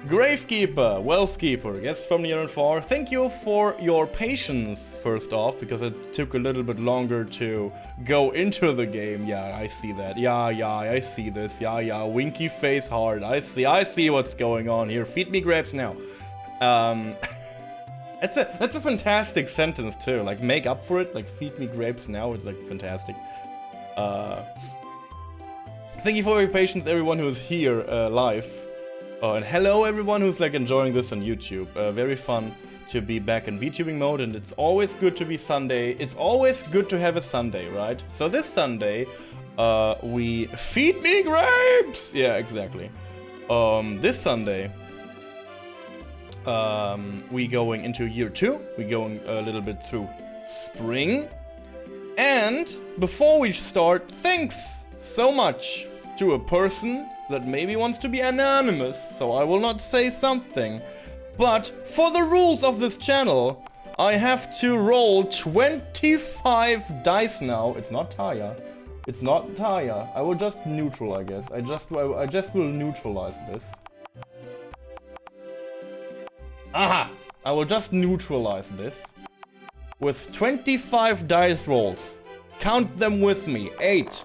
Gravekeeper, Wealthkeeper, guest from near and far. Thank you for your patience, first off, because it took a little bit longer to go into the game. Yeah, I see that. Yeah, I see this. Yeah, winky face hard. I see what's going on here. Feed me grapes now. That's a fantastic sentence too. Like, make up for it. Like, feed me grapes now. It's like fantastic. Thank you for your patience, everyone who is here live. And hello everyone who's like enjoying this on YouTube. Very fun to be back in VTubing mode, and it's always good to be Sunday. It's always good to have a Sunday, right? So this Sunday, we feed me grapes! Yeah, exactly. This Sunday, we going into year 2. We going a little bit through spring. And before we start, thanks so much to a person that maybe wants to be anonymous, so I will not say something. But for the rules of this channel, I have to roll 25 dice now. It's not Taya. It's not Taya. I will just neutral, I guess. I just will neutralize this. Aha! I will just neutralize this with 25 dice rolls. Count them with me. 8.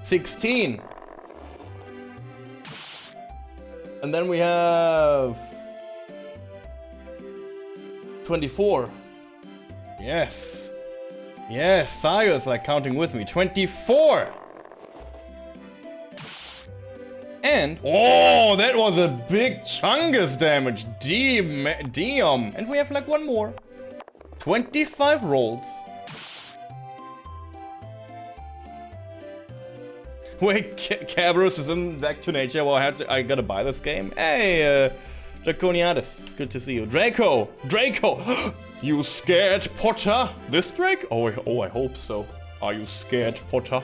16. And then we have 24. Yes. Yes, Sayo's like counting with me. 24. And oh, that was a big chungus damage. Damn. And we have like one more. 25 rolls. Wait, Cabros is in Back to Nature. Well, I gotta buy this game. Hey, Draconiadis, good to see you. Draco! You scared, Potter? This Drake? Oh, I hope so. Are you scared, Potter?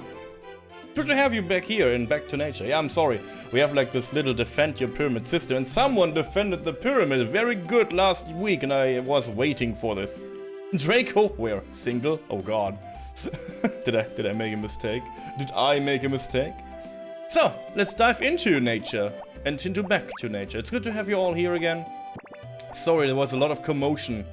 Good to have you back here in Back to Nature. Yeah, I'm sorry. We have like this little defend your pyramid system, and someone defended the pyramid very good last week, and I was waiting for this. Draco, where? Single? Oh god. Did I make a mistake? Did I make a mistake? So, let's dive into nature and into Back to Nature. It's good to have you all here again. Sorry, there was a lot of commotion.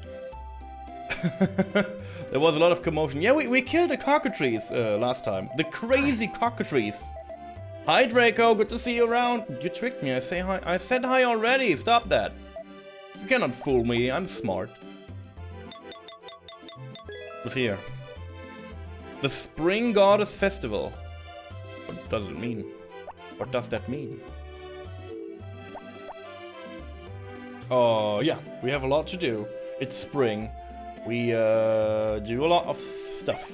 There was a lot of commotion. Yeah, we killed the cockatrice last time. The crazy cockatrice. Hi Draco, good to see you around. You tricked me, I say hi. I said hi already, stop that. You cannot fool me, I'm smart. What's here? The Spring Goddess Festival. What does it mean? What does that mean? Oh, yeah, we have a lot to do. It's spring. We do a lot of stuff.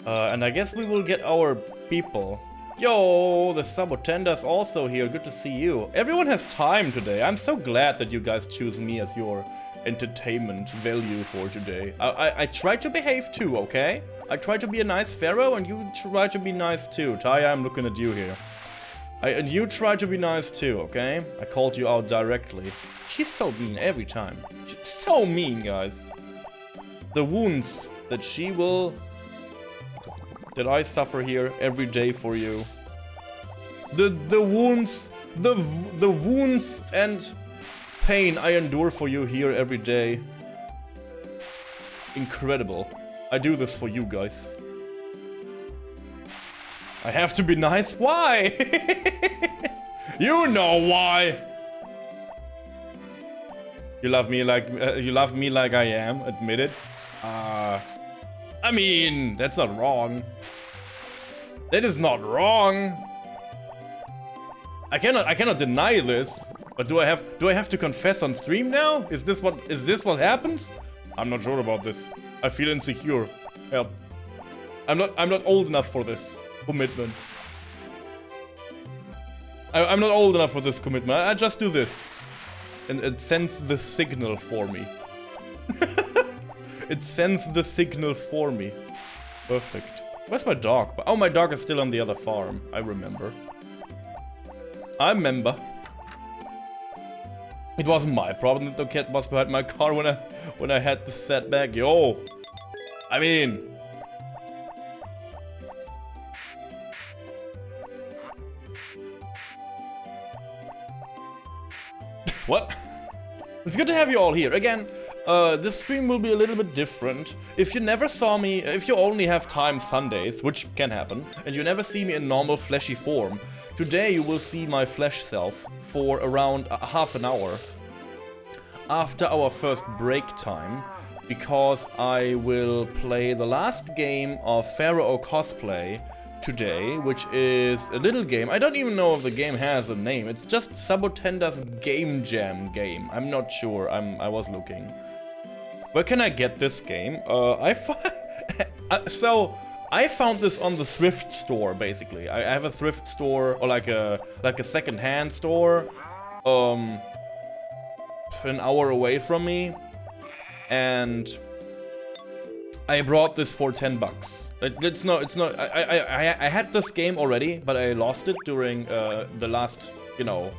And I guess we will get our people. Yo, the Sabotenda's also here. Good to see you. Everyone has time today. I'm so glad that you guys choose me as your entertainment value for today. I try to behave too, okay? I try to be a nice Pharaoh, and you try to be nice too. Taya, I'm looking at you here. And you try to be nice too, okay? I called you out directly. She's so mean every time. She's so mean, guys. The wounds that that I suffer here every day for you. The wounds and pain I endure for you here every day. Incredible. I do this for you guys. I have to be nice? Why? You know why. You love me like I am, admit it. I mean, that's not wrong. That is not wrong. I cannot deny this. But do I have to confess on stream now? Is this what happens? I'm not sure about this. I feel insecure. Help. I'm not old enough for this commitment. I'm not old enough for this commitment. I just do this. And it sends the signal for me. It sends the signal for me. Perfect. Where's my dog? Oh, my dog is still on the other farm. I remember. It wasn't my problem that the cat was behind my car when I had the setback. Yo! I mean... What? It's good to have you all here. Again, this stream will be a little bit different. If you never saw me, if you only have time Sundays, which can happen, and you never see me in normal fleshy form, today you will see my flesh self for around half an hour after our first break time, because I will play the last game of Pharaoh cosplay today, which is a little game. I don't even know if the game has a name. It's just Sabotenda's Game Jam game. I'm not sure. I was looking. Where can I get this game? So I found this on the thrift store. Basically, I have a thrift store, or like a second-hand store, an hour away from me, and I brought this for 10 bucks. It's not. I had this game already, but I lost it during the last,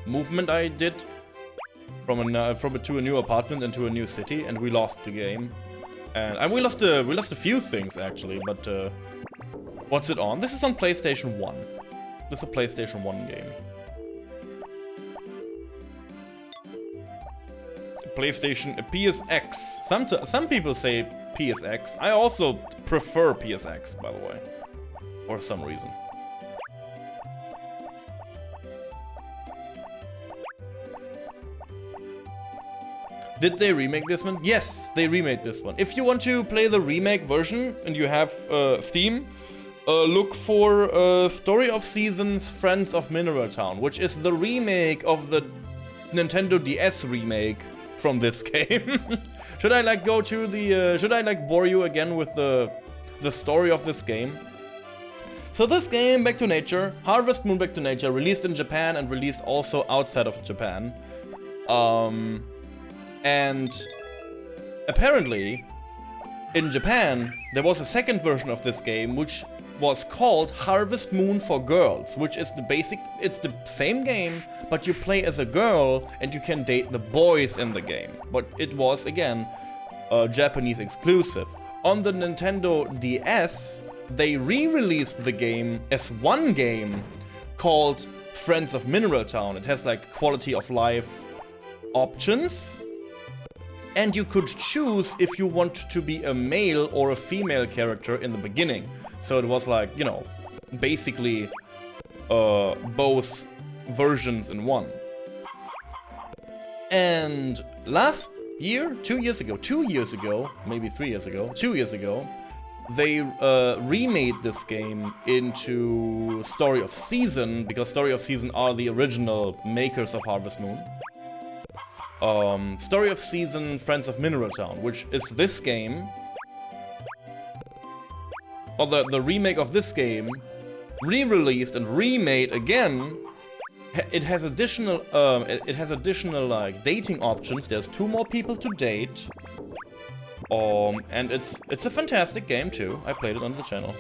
movement I did to a new apartment and to a new city, and we lost the game. And we lost a few things actually. But what's it on? This is on PlayStation 1. This is a PlayStation 1 game. PlayStation PSX. Some people say PSX. I also prefer PSX, by the way, for some reason. Did they remake this one? Yes, they remade this one. If you want to play the remake version and you have Steam, look for Story of Seasons Friends of Mineral Town, which is the remake of the Nintendo DS remake from this game. Should I go to the should I bore you again with the story of this game? So this game, Back to Nature, Harvest Moon Back to Nature, released in Japan and released also outside of Japan. And apparently in Japan there was a second version of this game which was called Harvest Moon for Girls, which is it's the same game, but you play as a girl and you can date the boys in the game. But it was, again, Japanese exclusive. On the Nintendo DS, they re-released the game as one game called Friends of Mineral Town. It has quality of life options, and you could choose if you want to be a male or a female character in the beginning. So it was basically both versions in one. And last year, 2 years ago, maybe 3 years ago, 2 years ago, they remade this game into Story of Season, because Story of Season are the original makers of Harvest Moon. Story of Season Friends of Mineral Town, which is this game, or the remake of this game, re-released and remade again. It has additional dating options. There's 2 more people to date. And it's a fantastic game too. I played it on the channel.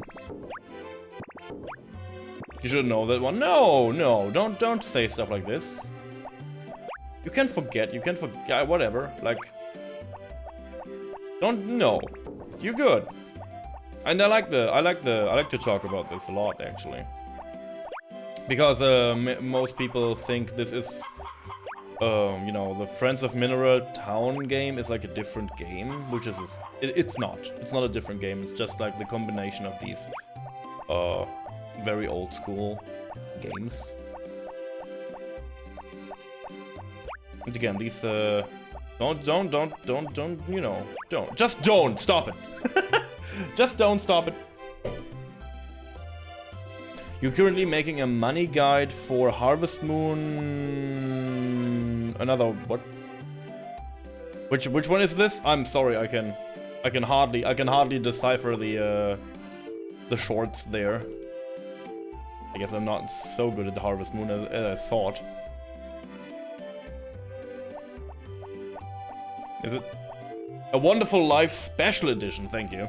You should know that one. No, don't say stuff like this. You can forget, whatever. Don't know. You're good. And I like to talk about this a lot, actually, because most people think this is, the Friends of Mineral Town game is a different game, which is it's not. It's not a different game. It's just the combination of these very old school games. And again, these don't stop it. Just don't stop it. You're currently making a money guide for Harvest Moon. Another what? Which one is this? I'm sorry, I can hardly decipher the shorts there. I guess I'm not so good at the Harvest Moon as I thought. Is it a Wonderful Life Special Edition? Thank you.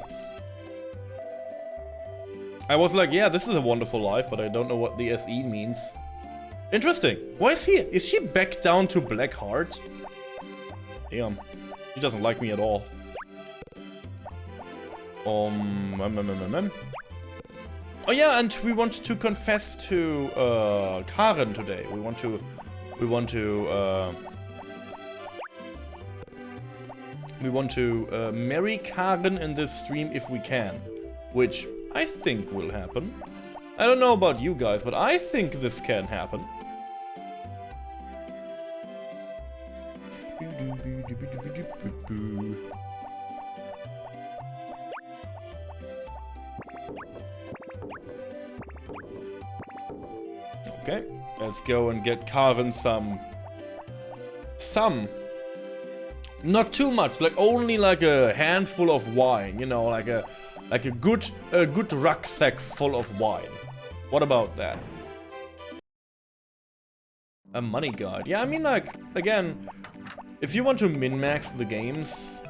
I was like, yeah, this is a Wonderful Life, but I don't know what the SE means. Interesting. Why is he? Is she back down to Black Heart? Damn. She doesn't like me at all. Oh yeah, and we want to confess to Karen today. We want to We want to marry Karen in this stream if we can, which I think will happen. I don't know about you guys, but I think this can happen. Okay, let's go and get Karen some. Not too much, like only like a handful of wine, you know, like a good rucksack full of wine. What about that? A money guide. Yeah, I mean, like, again, if you want to min-max the games,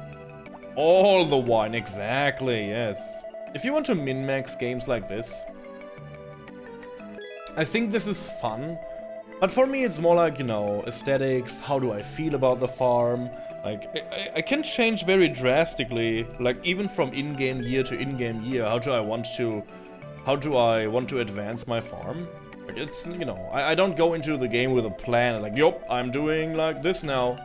all the wine, exactly, yes. If you want to min-max games like this, I think this is fun. But for me, it's more like, you know, aesthetics, how do I feel about the farm? Like, I can change very drastically, like, even from in-game year to in-game year, how do I want to advance my farm? Like, it's, you know, I don't go into the game with a plan, like, yup, I'm doing like this now.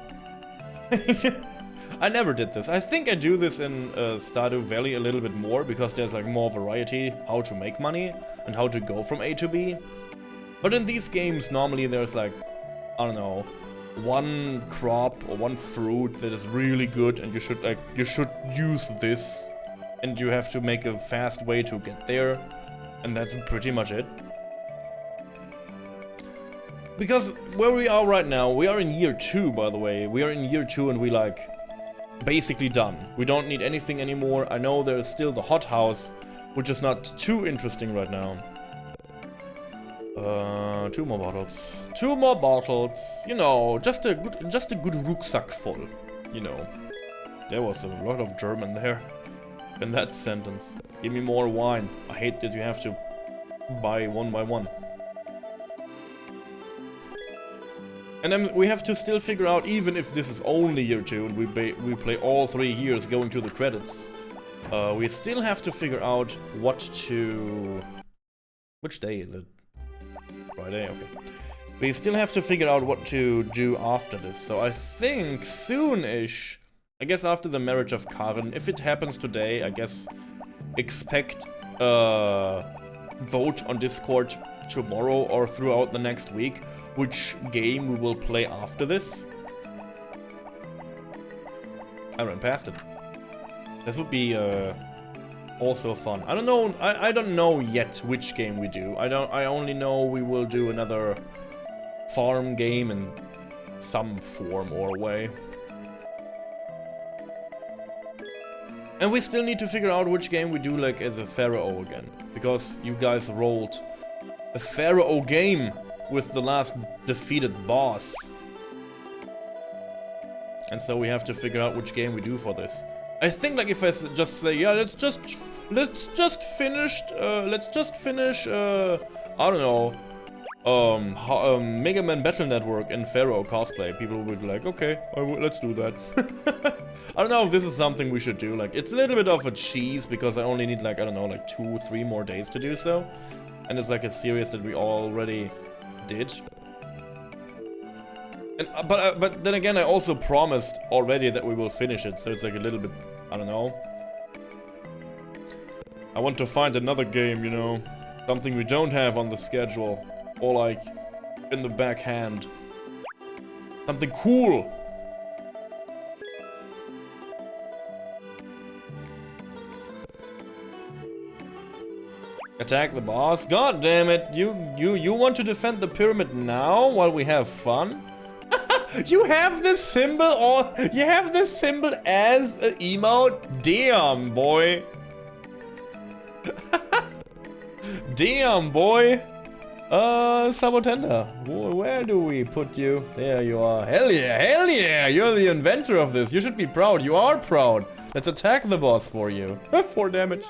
I never did this. I think I do this in Stardew Valley a little bit more, because there's, like, more variety, how to make money, and how to go from A to B. But in these games, normally there's, like, I don't know, one crop or one fruit that is really good, and you should use this, and you have to make a fast way to get there, and that's pretty much it. Because where we are right now, we are in year 2, by the way. We are in year 2 and we, like, basically done. We don't need anything anymore. I know there's still the hothouse, which is not too interesting right now. 2 more bottles. 2 more bottles. You know, just a good rucksack full. You know, there was a lot of German there in that sentence. Give me more wine. I hate that you have to buy one by one. And then we have to still figure out, even if this is only year 2 and we play all 3 years going to the credits, we still have to figure out what to... Which day is it? Friday, okay. We still have to figure out what to do after this. So I think soon-ish, I guess after the marriage of Karen, if it happens today, I guess expect a vote on Discord tomorrow or throughout the next week, which game we will play after this. I ran past it. This would be also fun. I don't know. I don't know yet which game we do. I only know we will do another farm game in some form or way. And we still need to figure out which game we do, like, as a Pharaoh again, because you guys rolled a Pharaoh game with the last defeated boss. And so we have to figure out which game we do for this. I think, like, if I just say, yeah, let's just finish, I don't know, Mega Man Battle Network and Pharaoh cosplay, people would be like, okay, let's do that. I don't know if this is something we should do. Like, it's a little bit of a cheese, because I only need, like, I don't know, like 2-3 more days to do so. And it's like a series that we already did. And, but then again, I also promised already that we will finish it, so it's like a little bit, I don't know. I want to find another game, you know, something we don't have on the schedule, or like in the backhand. Something cool. Attack the boss? God damn it! You want to defend the pyramid now while we have fun? You have this symbol, or you have this symbol as an emote? Damn, boy. Damn, boy. Sabotender. Where do we put you? There you are. Hell yeah, hell yeah! You're the inventor of this. You should be proud. You are proud. Let's attack the boss for you. 4 damage.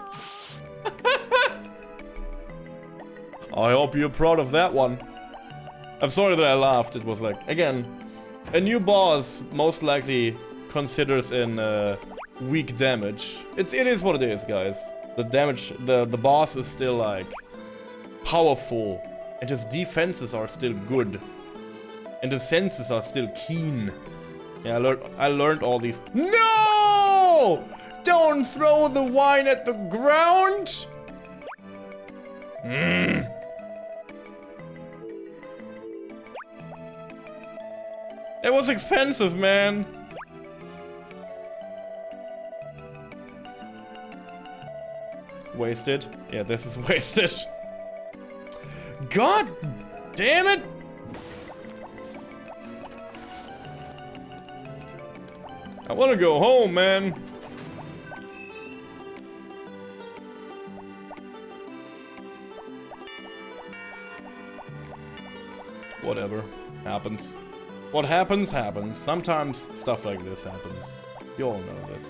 I hope you're proud of that one. I'm sorry that I laughed. It was like, again, a new boss most likely considers in weak damage. It is what it is, guys. The damage, the boss is still like powerful, and his defenses are still good, and his senses are still keen. Yeah, I learned all these. No! No! Don't throw the wine at the ground! It was expensive, man. Wasted? Yeah, this is wasted. God damn it! I wanna go home, man. Whatever. Happens. What happens, happens. Sometimes stuff like this happens. You all know this.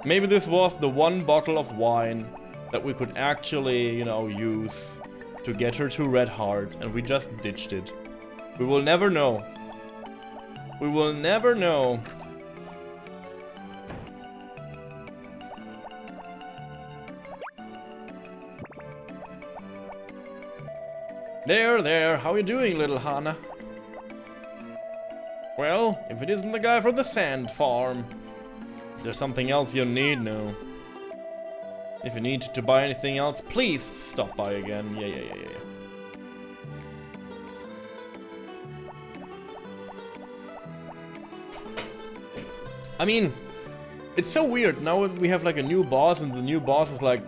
Maybe this was the one bottle of wine that we could actually, you know, use to get her to Red Heart, and we just ditched it. We will never know. We will never know. There, how you doing, little Hana? Well, if it isn't the guy from the sand farm. Is there something else you need? No. If you need to buy anything else, please stop by again. Yeah. I mean, it's so weird. Now we have like a new boss, and the new boss is like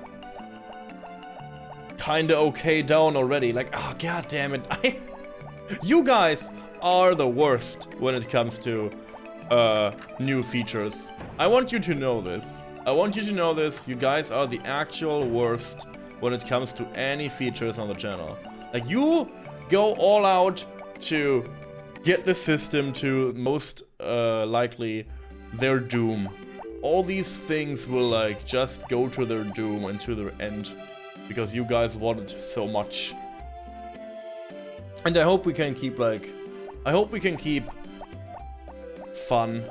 kinda okay down already. Like, oh god damn it. You guys are the worst when it comes to new features. I want you to know this. I want you to know this. You guys are the actual worst when it comes to any features on the channel. Like, you go all out to get the system to most likely their doom. All these things will like just go to their doom and to their end because you guys want it so much. And I hope we can keep fun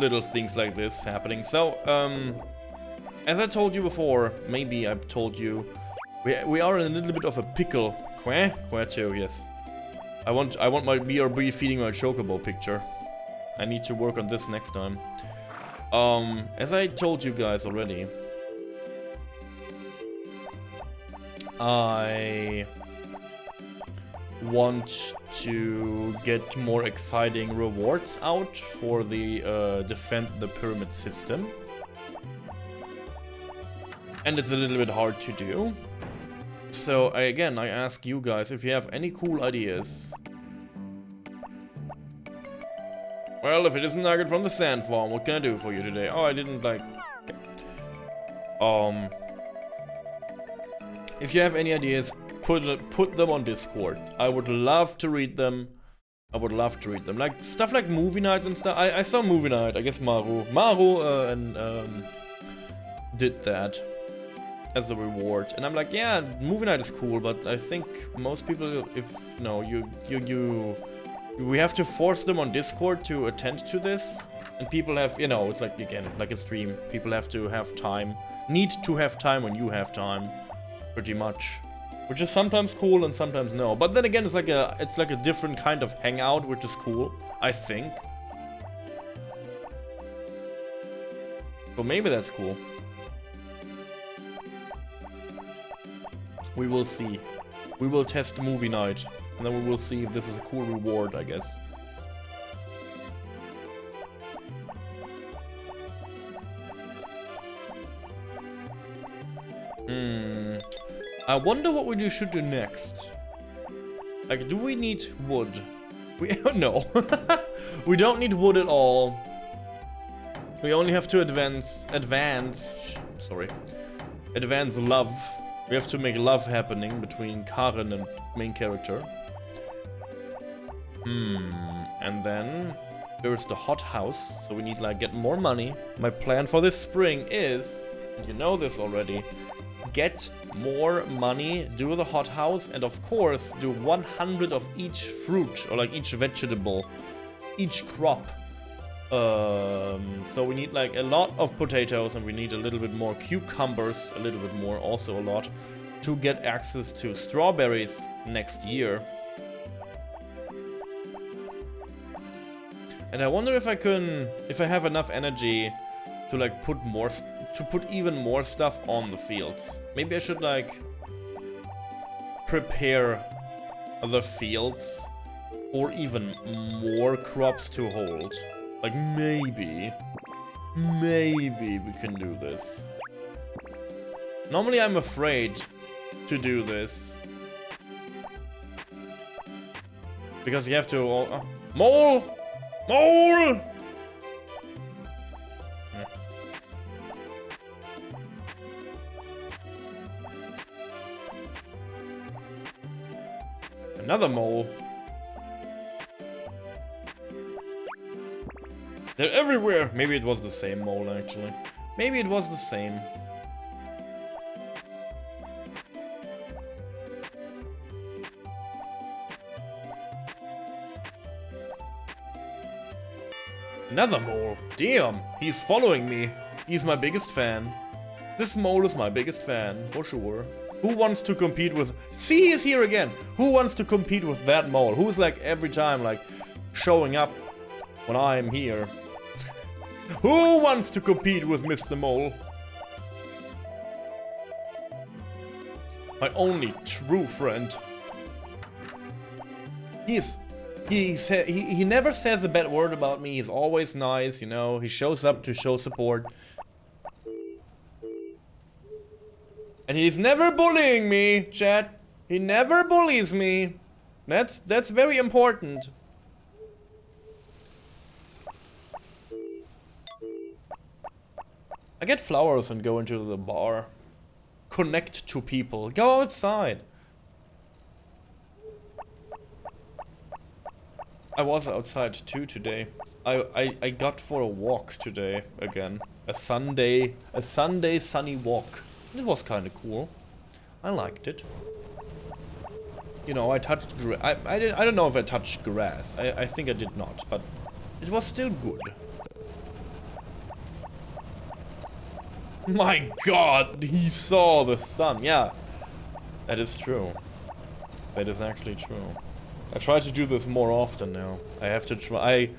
little things like this happening. So, as I told you before, maybe I've told you, we are in a little bit of a pickle. Where to? Yes. I want my BRB feeding my chocobo picture. I need to work on this next time. As I told you guys already, I want to get more exciting rewards out for the defend the pyramid system, and it's a little bit hard to do. So I ask you guys if you have any cool ideas. Well, if it isn't Nugget from the sand farm, what can I do for you today? Oh, I didn't like. If you have any ideas, put them on Discord. I would love to read them. Like stuff like movie night and stuff. I saw movie night. I guess Maru did that as a reward, and I'm like, yeah, movie night is cool, but I think most people, we have to force them on Discord to attend to this, and people have, it's like, again, like a stream. People have to have time. Need to have time when you have time, pretty much. Which is sometimes cool and sometimes no. But then again, it's like a different kind of hangout, which is cool, I think. So maybe that's cool. We will see. We will test movie night, and then we will see if this is a cool reward, I guess. I wonder what we should do next. Like, do we need wood? No. We don't need wood at all. We only have to advance love. We have to make love happening between Karen and main character. And then there's the hot house. So we need like get more money. My plan for this spring is, you know this already, get more money, do the hot house, and of course do 100 of each fruit, or like each vegetable, each crop. So we need like a lot of potatoes, and we need a little bit more cucumbers, a little bit more, also a lot, to get access to strawberries next year. And I wonder if I have enough energy to like put even more stuff on the fields. Maybe I should like prepare the fields or even more crops to hold. Like maybe we can do this. Normally I'm afraid to do this because you have to mole. Another mole. They're everywhere. Maybe it was the same mole, actually. Maybe it was the same. Another mole. Damn, he's following me. He's my biggest fan. This mole is my biggest fan, for sure. Who wants to compete with... See, he's here again. Who wants to compete with that mole? Who's like every time like showing up when I'm here? Who wants to compete with Mr. Mole? My only true friend. He never says a bad word about me. He's always nice, you know. He shows up to show support. And he's never bullying me, chat. He never bullies me. That's very important. I get flowers and go into the bar. Connect to people. Go outside. I was outside too today. I got for a walk today again. A Sunday sunny walk. It was kind of cool. I liked it. You know, I touched I don't know if I touched grass. I think I did not, but it was still good. My God, he saw the sun. Yeah, that is true. That is actually true. I try to do this more often now. I have to try.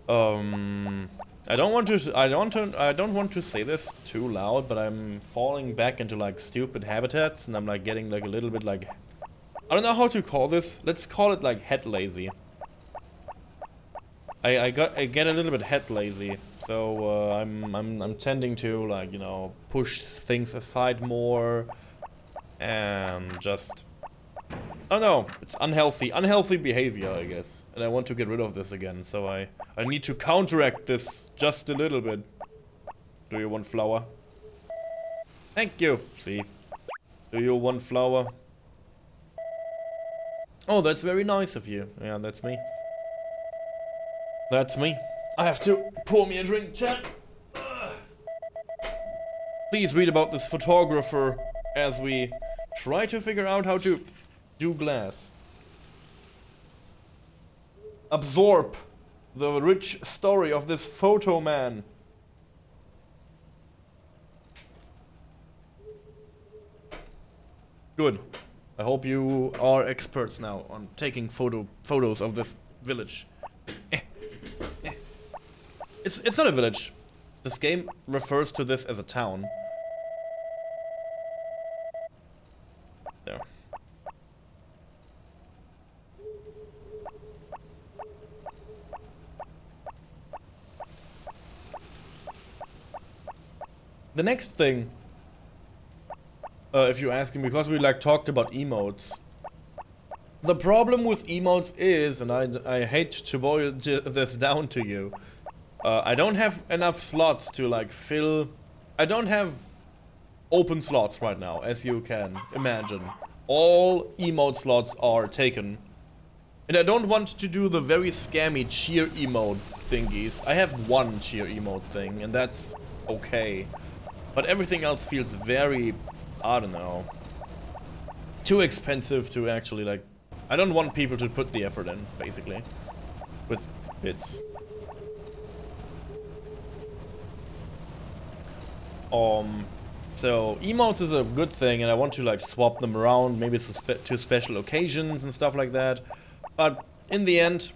I don't want to say this too loud, but I'm falling back into like stupid habitats, and I'm like getting like a little bit like, I don't know how to call this. Let's call it like head lazy. I get a little bit head lazy, so I'm tending to like, you know, push things aside more, and just, I don't know, it's unhealthy behavior, I guess, and I want to get rid of this again. So I need to counteract this just a little bit. Do you want flour? Thank you. See, do you want flour? Oh, that's very nice of you. Yeah, that's me. That's me. I have to pour me a drink, chat. Please read about this photographer as we try to figure out how to do glass. Absorb the rich story of this photo man. Good. I hope you are experts now on taking photos of this village. It's not a village. This game refers to this as a town. There. The next thing, if you ask me, because we like talked about emotes. The problem with emotes is, and I hate to boil this down to you, I don't have enough slots to like fill. I don't have open slots right now, as you can imagine. All emote slots are taken. And I don't want to do the very scammy cheer emote thingies. I have one cheer emote thing, and that's okay. But everything else feels very, I don't know, too expensive to actually like. I don't want people to put the effort in, basically, with bits. So emotes is a good thing, and I want to like swap them around, maybe to special occasions and stuff like that. But in the end,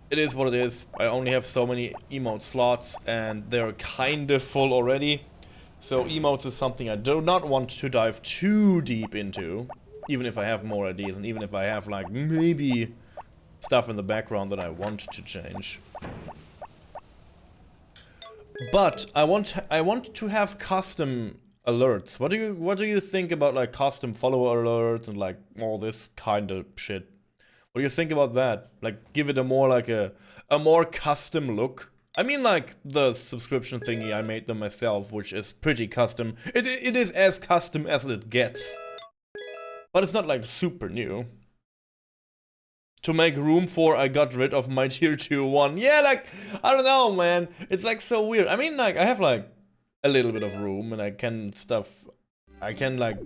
it is what it is. I only have so many emote slots and they're kind of full already. So emotes is something I do not want to dive too deep into. Even if I have more ideas and even if I have like maybe stuff in the background that I want to change. But I want to have custom alerts. What do you think about like custom follower alerts and like all this kind of shit? What do you think about that? Like give it a more like a more custom look. I mean like the subscription thingy I made them myself, which is pretty custom. It is as custom as it gets. But it's not like super new. To make room for I got rid of my tier 2 one. Yeah, like, I don't know, man. It's like so weird. I mean, like, I have like a little bit of room and I can stuff. I can like,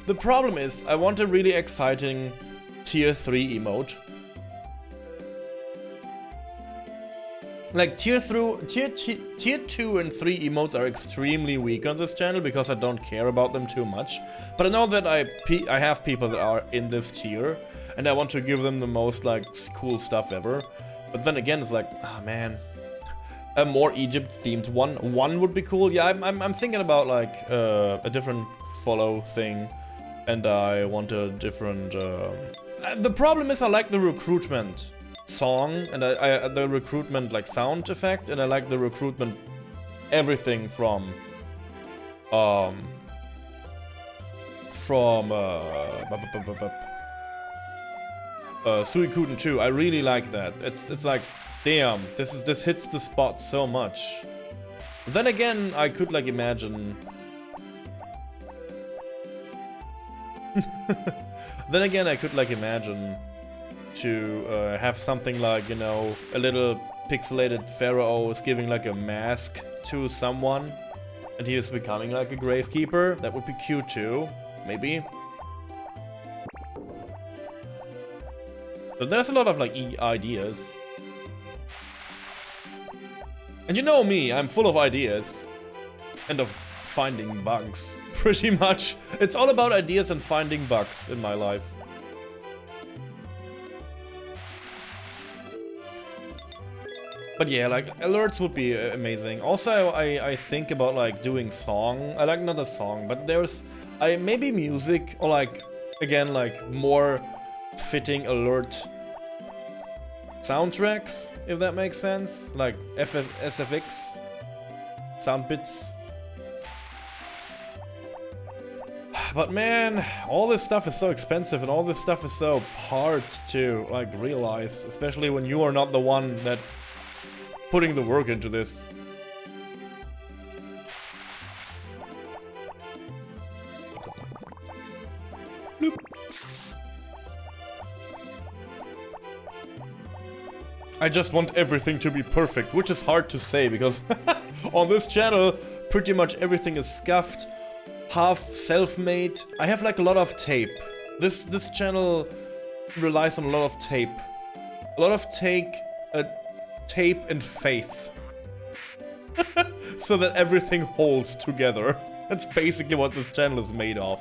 the problem is I want a really exciting tier 3 emote. Like tier 2 and 3 emotes are extremely weak on this channel because I don't care about them too much. But I know that I have people that are in this tier and I want to give them the most like cool stuff ever. But then again, it's like, ah, man, a more Egypt themed one would be cool. Yeah, I'm thinking about like a different follow thing, and I want a different. The problem is I like the recruitment song and the recruitment like sound effect, and I like the recruitment everything from Suicuden 2. I really like that. It's like, damn, this hits the spot so much. Then again, I could like imagine. Then again, I could like imagine to have something like, you know, a little pixelated Pharaoh is giving like a mask to someone and he is becoming like a gravekeeper. That would be cute too, maybe. But there's a lot of like ideas. And you know me, I'm full of ideas. And of finding bugs, pretty much. It's all about ideas and finding bugs in my life. But yeah, like, alerts would be amazing. Also, I think about, like, doing song. I like, not a song, but there's... maybe music, or, like, again, like, more fitting alert soundtracks, if that makes sense. Like, SFX sound bits. But man, all this stuff is so expensive, and all this stuff is so hard to, like, realize. Especially when you are not the one that... putting the work into this. Bloop. I just want everything to be perfect, which is hard to say because on this channel pretty much everything is scuffed, half self-made. I have like a lot of tape. This channel relies on a lot of tape. A lot of tape and faith. So that everything holds together. That's basically what this channel is made of.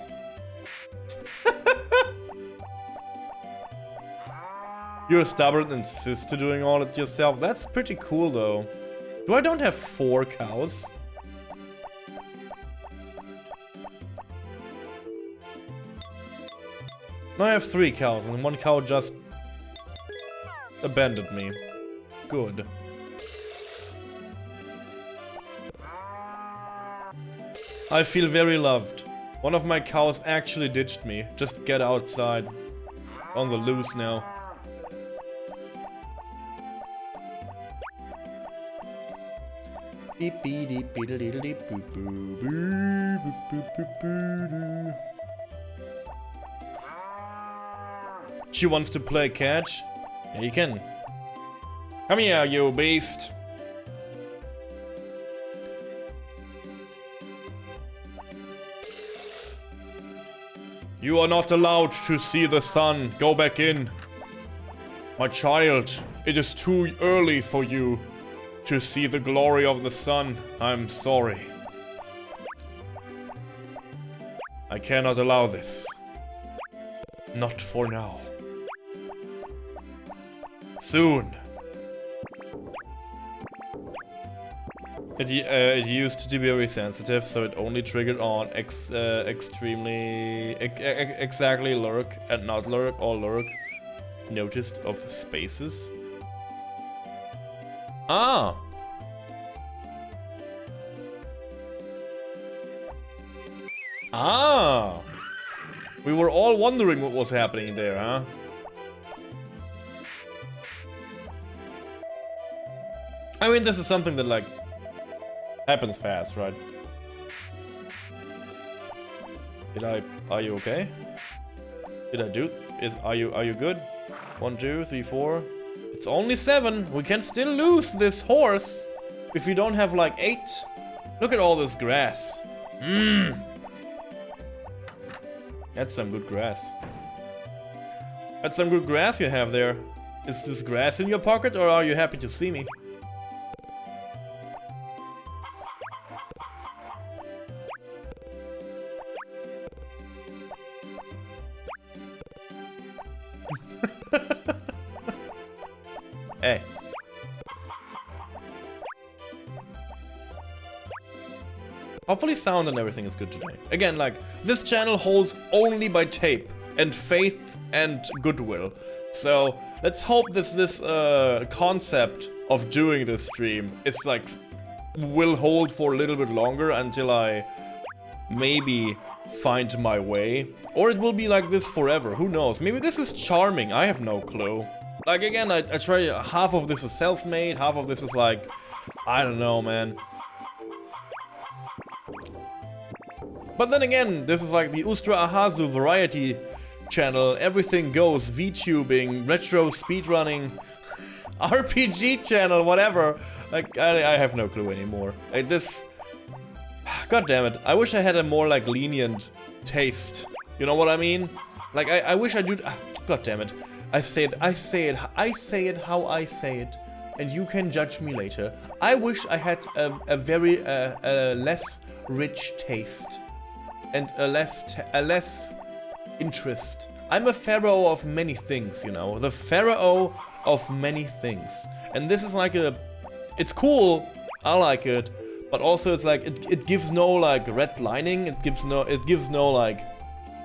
You're stubborn and insist to doing all it yourself. That's pretty cool though. I don't have 4 cows. No, I have 3 cows and 1 cow just abandoned me. Good. I feel very loved. One of my cows actually ditched me. Just get outside. On the loose now. She wants to play catch? Yeah, you can. Come here, you beast. You are not allowed to see the sun. Go back in. My child, it is too early for you to see the glory of the sun. I'm sorry. I cannot allow this. Not for now. Soon, It used to be very sensitive, so it only triggered on exactly lurk and not lurk or lurk noticed of spaces. Ah! Ah! We were all wondering what was happening there, huh? I mean, this is something that, like, happens fast, right? Are you okay? Are you good? 1, 2, 3, 4. It's only 7. We can still lose this horse if we don't have like 8. Look at all this grass. That's some good grass. That's some good grass you have there. Is this grass in your pocket, or are you happy to see me? Hey. Hopefully sound and everything is good today. Again, like, this channel holds only by tape and faith and goodwill. So let's hope this concept of doing this stream is like will hold for a little bit longer until I maybe find my way. Or it will be like this forever, who knows? Maybe this is charming, I have no clue. Like, again, I try, half of this is self-made, half of this is like, I don't know, man. But then again, this is like the Ustra Ahazu variety channel, everything goes, VTubing, retro speedrunning, RPG channel, whatever. Like, I have no clue anymore. Like, this... God damn it, I wish I had a more, like, lenient taste. You know what I mean? Like, I wish I do... God damn it. I say it how I say it, and you can judge me later. I wish I had a very less rich taste and a less interest. I'm a pharaoh of many things, you know, the pharaoh of many things, and this is like it's cool. I like it, but also it's like it gives no like red lining. It gives no like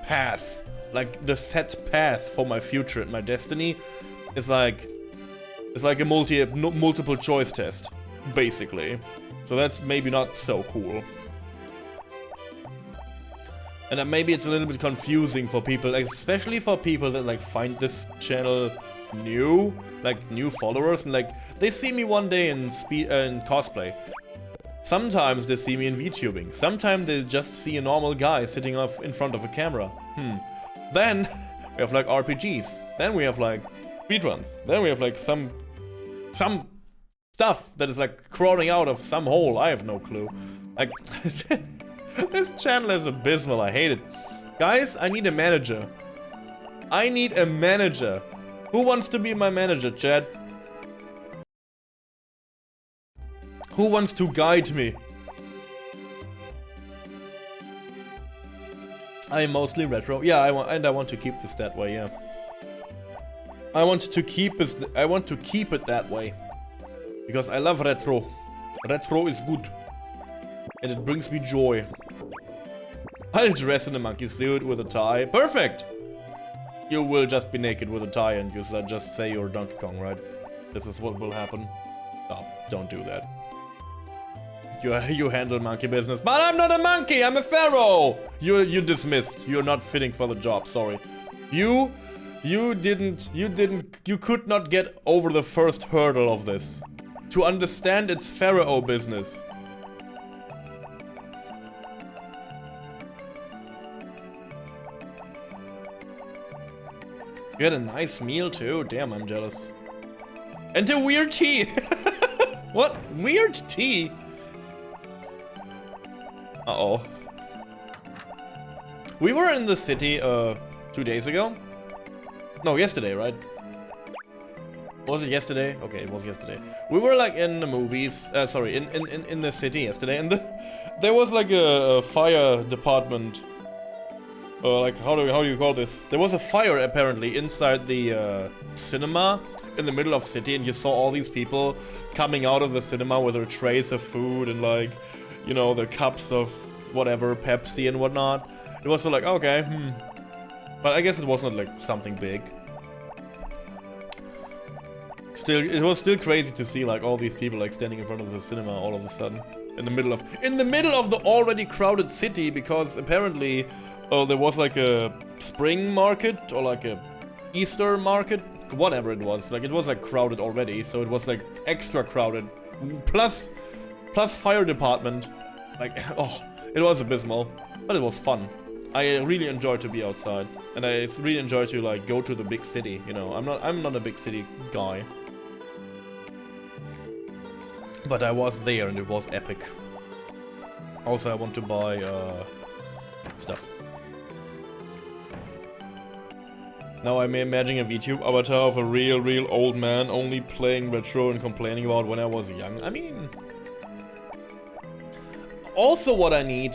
path. Like, the set path for my future and my destiny is like... It's like a multiple choice test, basically. So that's maybe not so cool. And maybe it's a little bit confusing for people, especially for people that, like, find this channel new. Like, new followers, and, like, they see me one day in cosplay. Sometimes they see me in VTubing. Sometimes they just see a normal guy sitting off in front of a camera. Then we have like RPGs. Then we have like speedruns. Then we have like some stuff that is like crawling out of some hole. I have no clue. Like this channel is abysmal. I hate it. Guys, I need a manager. I need a manager. Who wants to be my manager, Chad? Who wants to guide me? I am mostly retro. Yeah, I want to keep this that way, yeah. I want to keep it that way. Because I love retro. Retro is good. And it brings me joy. I'll dress in a monkey suit with a tie. Perfect! You will just be naked with a tie and you just say you're Donkey Kong, right? This is what will happen. Oh, don't do that. You handle monkey business. But I'm not a monkey, I'm a pharaoh! You're dismissed. You're not fitting for the job, sorry. You could not get over the first hurdle of this. To understand it's pharaoh business. You had a nice meal too? Damn, I'm jealous. And a weird tea! What? Weird tea? Uh-oh. We were in the city, 2 days ago? No, yesterday, right? Was it yesterday? Okay, it was yesterday. We were like in the movies, sorry, in the city yesterday, and there was like a fire department. Like, how do you call this? There was a fire apparently inside the cinema. in the middle of city and you saw all these people coming out of the cinema with their trays of food and like, you know, their cups of whatever, Pepsi and whatnot. It was like, okay, But I guess it wasn't like something big. Still, it was still crazy to see like all these people like standing in front of the cinema all of a sudden. In the middle of the already crowded city, because apparently there was like a spring market or like a Easter market, whatever it was. Like it was like crowded already, so it was like extra crowded. Plus fire department. Like, oh, it was abysmal, but it was fun. I really enjoyed to be outside, and I really enjoyed to like go to the big city. You know, I'm not a big city guy. But I was there and it was epic. Also, I want to buy stuff. Now I'm imagining a VTube avatar of a real old man only playing retro and complaining about when I was young. I mean... Also what I need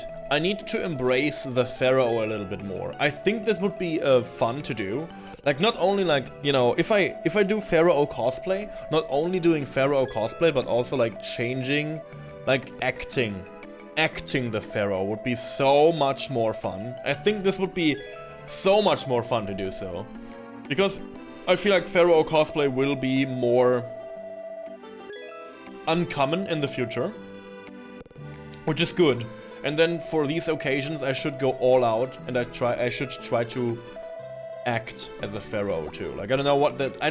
to embrace the Pharaoh a little bit more. I think this would be fun to do. Like, not only like, you know, if I do Pharaoh cosplay, not only doing Pharaoh cosplay, but also like changing, like acting the Pharaoh would be so much more fun. I think this would be so much more fun to do so. Because I feel like Pharaoh cosplay will be more uncommon in the future. Which is good. And then for these occasions I should go all out and I should try to act as a Pharaoh too. Like, I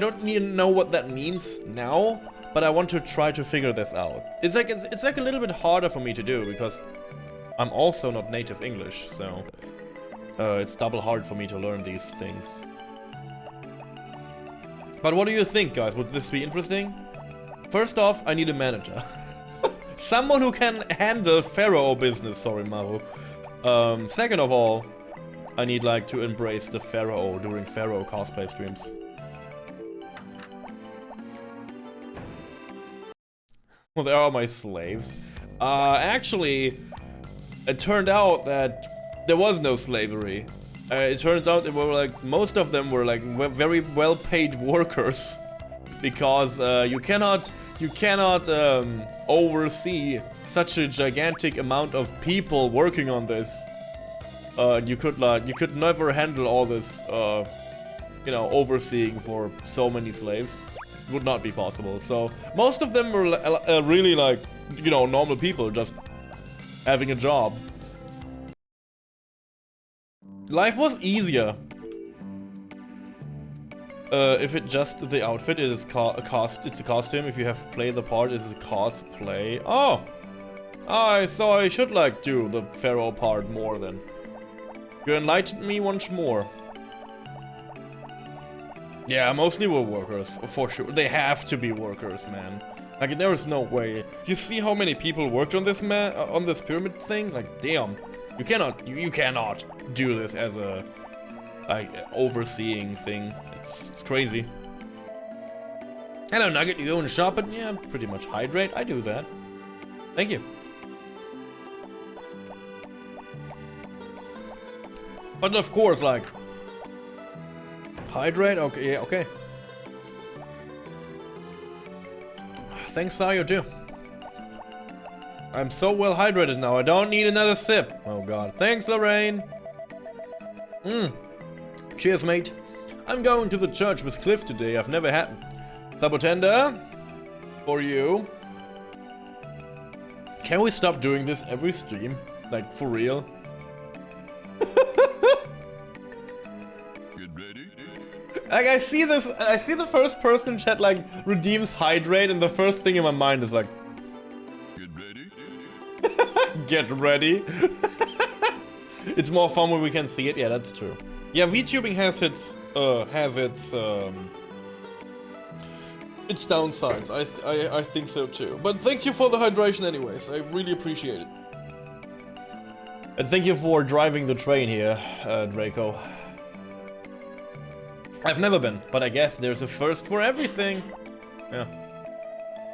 don't even know what that means now, but I want to try to figure this out. It's like a little bit harder for me to do because I'm also not native English, so it's double hard for me to learn these things. But what do you think, guys? Would this be interesting? First off, I need a manager. Someone who can handle Pharaoh business, sorry Maru. Second of all, I need like to embrace the Pharaoh during Pharaoh cosplay streams. Well, there are my slaves. Actually, it turned out that there was no slavery. It turns out it were like most of them were like very well-paid workers, because you cannot oversee such a gigantic amount of people working on this. You could never handle all this, you know, overseeing for so many slaves. It would not be possible. So most of them were really like, you know, normal people just having a job. Life was easier. If it just the outfit, it is it's a costume. If you have played the part, it is a cosplay. Oh, so I should like do the Pharaoh part more then. You enlightened me once more. Yeah, mostly we're workers, for sure. They have to be workers, man. Like, there is no way. You see how many people worked on this on this pyramid thing? Like, damn. You cannot do this as a like overseeing thing. It's crazy. Hello, Nugget. You go and shop it? Yeah, pretty much hydrate. I do that. Thank you. But of course, like, hydrate? Okay, yeah, okay. Thanks, Sayo, too. I'm so well hydrated now, I don't need another sip. Oh god. Thanks, Lorraine. Cheers, mate. I'm going to the church with Cliff today. I've never had Sabotenda. For you. Can we stop doing this every stream? Like, for real? Like, I see the first person chat like redeems hydrate, and the first thing in my mind is like, get ready. Get ready. It's more fun when we can see it. Yeah, that's true. Yeah, VTubing has its downsides. I think so too. But thank you for the hydration anyways. I really appreciate it. And thank you for driving the train here, Draco. I've never been, but I guess there's a first for everything. Yeah.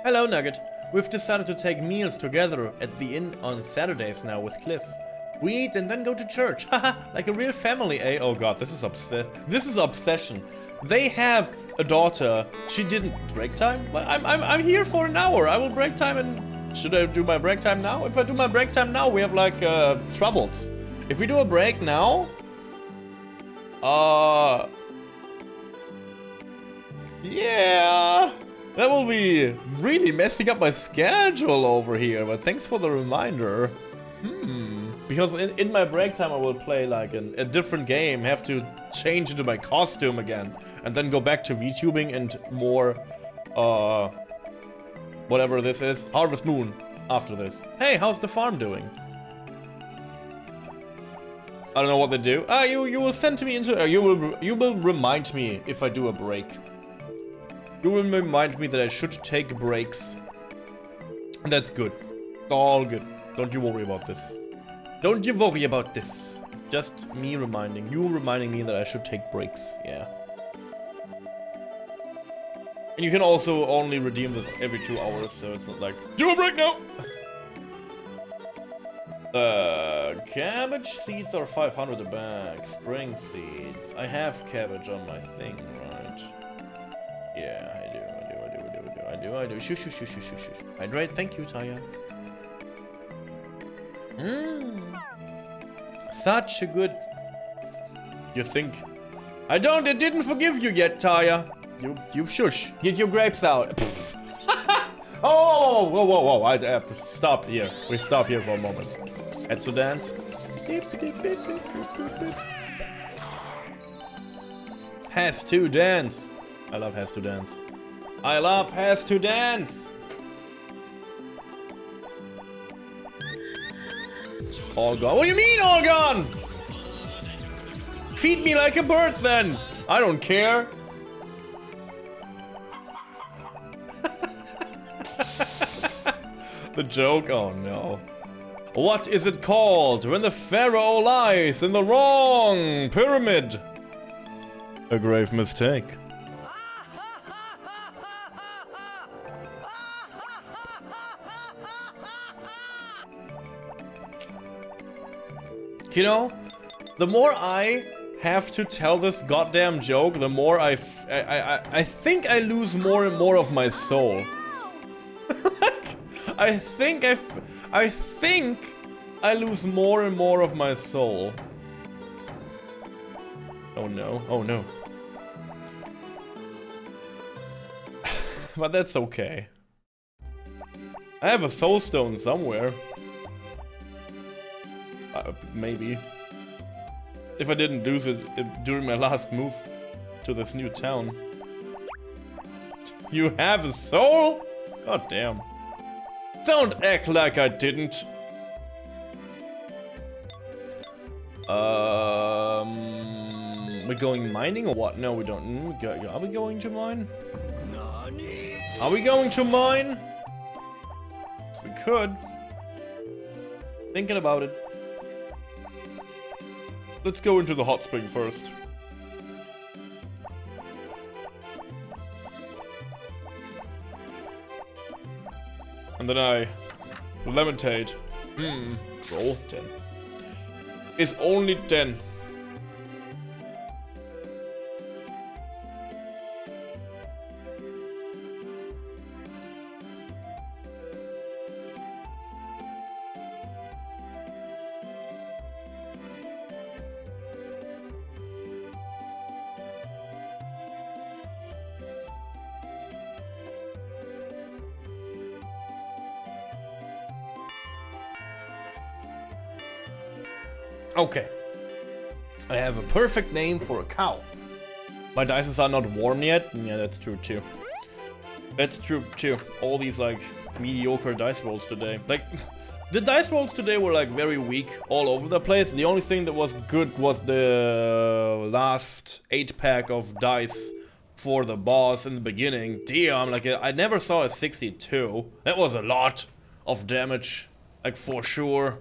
Hello, Nugget. We've decided to take meals together at the inn on Saturdays now with Cliff. We eat and then go to church. Haha, like a real family, eh? Oh god, this is obsession. They have a daughter. She didn't break time, but I'm here for an hour. I will break time and should I do my break time now? If I do my break time now, we have like troubles. If we do a break now, yeah, that will be really messing up my schedule over here. But thanks for the reminder. Because in my break time I will play like a different game, have to change into my costume again, and then go back to VTubing and more, whatever this is, Harvest Moon after this. Hey, how's the farm doing? I don't know what they do. You will send me into, you will remind me if I do a break. You will remind me that I should take breaks. And that's good. All good. Don't you worry about this. Don't you worry about this. It's just me reminding me that I should take breaks. Yeah. And you can also only redeem this every 2 hours, so it's not like, do a break now! Cabbage seeds are 500 a bag. Spring seeds. I have cabbage on my thing, right? Yeah, I do. Shush. Hydrate, thank you, Taya. Such a good... You think? I didn't forgive you yet, Taya. You shush. Get your grapes out. Oh, whoa. I stop here. We stop here for a moment. Heads to dance. Has to dance. I love has to dance. I love has to dance. All gone. What do you mean all gone? Feed me like a bird then. I don't care. The joke? Oh no. What is it called when the Pharaoh lies in the wrong pyramid? A grave mistake. You know, the more I have to tell this goddamn joke, the more I think I lose more and more of my soul. I think I lose more and more of my soul. Oh no, oh no. But that's okay. I have a soul stone somewhere. Maybe. If I didn't lose it during my last move to this new town. You have a soul? God damn. Don't act like I didn't. We're going mining or what? No, we don't. Are we going to mine? Are we going to mine? We could. Thinking about it. Let's go into the hot spring first. And then I lamentate. Roll 10. It's only 10. Okay. I have a perfect name for a cow. My dices are not warm yet. Yeah, that's true too. That's true too. All these like mediocre dice rolls today. Like the dice rolls today were like very weak all over the place. The only thing that was good was the last 8-pack of dice for the boss in the beginning. Damn, like I never saw a 62. That was a lot of damage, like for sure.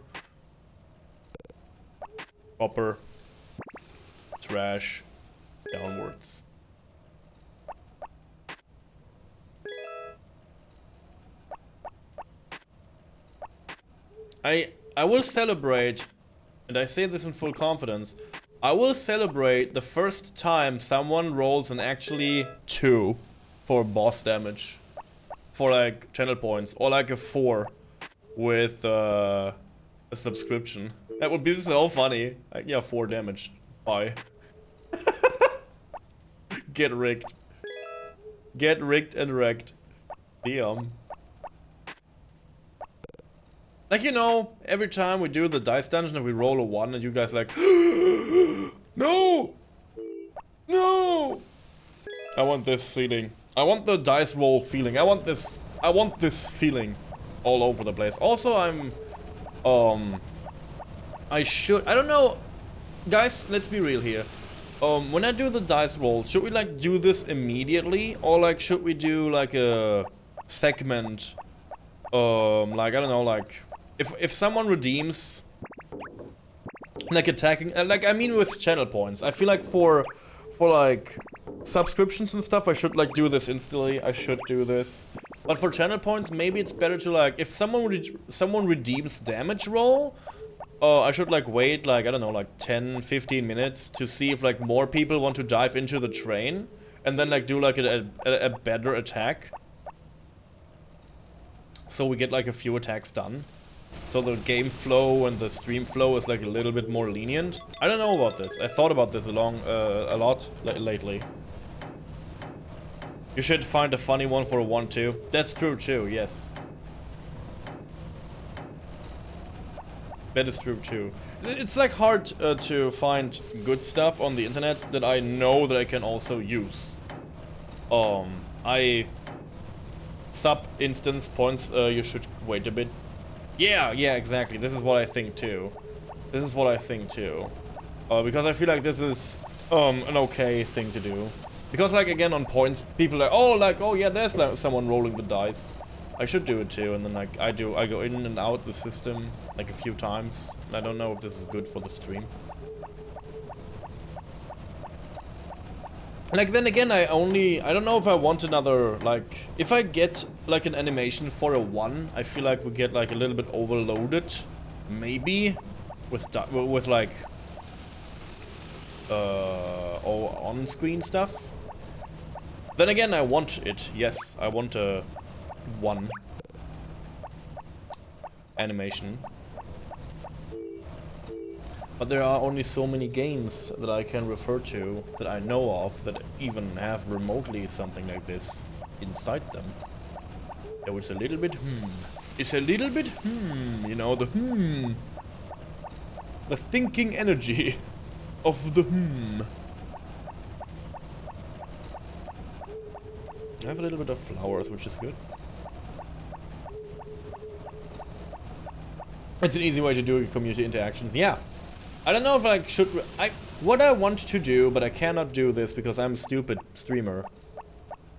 Copper, trash, downwards. I will celebrate and I say this in full confidence, I will celebrate the first time someone rolls an actually 2 for boss damage. For like channel points, or like a 4 with a subscription. That would be so funny. Like, yeah, 4 damage. Bye. Get rigged. Get rigged and wrecked. Damn. Like, you know, every time we do the dice dungeon and we roll a 1 and you guys like, no! No! I want this feeling. I want the dice roll feeling. I want this feeling all over the place. Also, I don't know. Guys, let's be real here. When I do the dice roll, should we like do this immediately? Or like, should we do like a segment? Like, I don't know, like, if someone redeems, like attacking, like, I mean with channel points. I feel like for like subscriptions and stuff, I should like do this instantly. I should do this. But for channel points, maybe it's better to like, if someone redeems damage roll, I should like wait like, I don't know, like 10-15 minutes to see if like more people want to dive into the train, and then like do like a better attack, so we get like a few attacks done, so the game flow and the stream flow is like a little bit more lenient. I don't know about this. I thought about this a lot lately. You should find a funny one for a 1-2. That's true too, yes. That is true too. It's like hard to find good stuff on the internet that I know that I can also use. Sub instance points, you should wait a bit. Yeah, exactly. This is what I think too. Because I feel like this is an okay thing to do. Because like again on points, people are oh yeah, there's like someone rolling the dice. I should do it too, and then like I go in and out the system like a few times. And I don't know if this is good for the stream. Like then again, I don't know if I want another, like, if I get like an animation for a 1, I feel like we get like a little bit overloaded, maybe, with like on-screen stuff. Then again, I want it. Yes, I want a 1 animation. But there are only so many games that I can refer to that I know of that even have remotely something like this inside them. So it's a little bit It's a little bit you know, the the thinking energy of the I have a little bit of flowers, which is good. It's an easy way to do community interactions. Yeah. I don't know if I should... what I want to do, but I cannot do this because I'm a stupid streamer.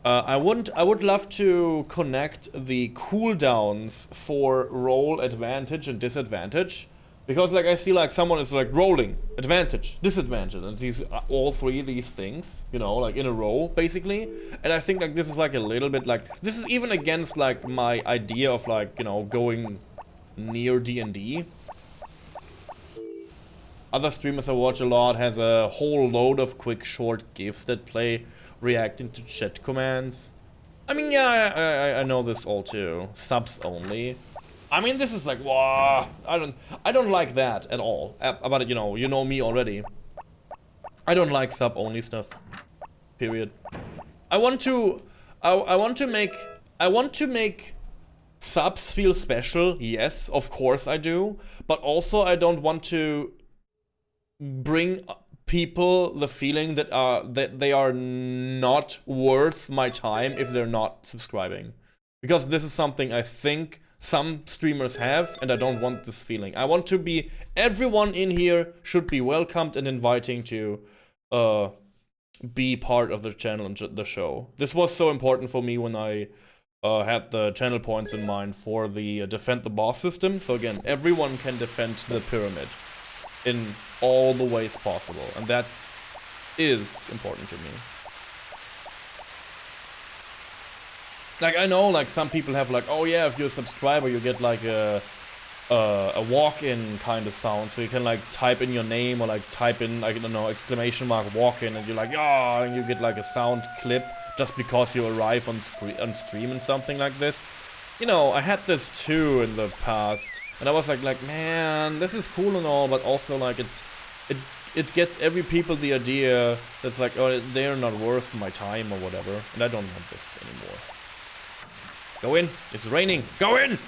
I would love to connect the cooldowns for roll, advantage, and disadvantage. Because like I see like someone is like rolling, advantage, disadvantage, and these all three of these things, you know, like in a row, basically. And I think like this is like a little bit like... This is even against like my idea of like, you know, going near D&D. Other streamers I watch a lot has a whole load of quick short GIFs that play reacting to chat commands. I mean, yeah, I know this all too. Subs only. I mean, this is like, wow, I don't like that at all. But you know me already. I don't like sub only stuff. Period. I want to make subs feel special. Yes, of course I do. But also I don't want to bring people the feeling that they are not worth my time if they're not subscribing. Because this is something I think some streamers have, and I don't want this feeling. I want to be... Everyone in here should be welcomed and inviting to be part of the channel and the show. This was so important for me when I had the channel points in mind for the defend the boss system. So again, everyone can defend the pyramid in all the ways possible, and that is important to me. Like, I know, like, some people have like, oh yeah, if you're a subscriber, you get like a a walk-in kind of sound, so you can like type in your name or like type in, like, I don't know, exclamation mark walk-in, and you're like, oh, and you get like a sound clip just because you arrive on stream and something like this. You know, I had this too in the past, and I was like, man, this is cool and all, but also like it gets every people the idea that's like, oh, they're not worth my time or whatever, and I don't want this anymore. Go in, it's raining, go in!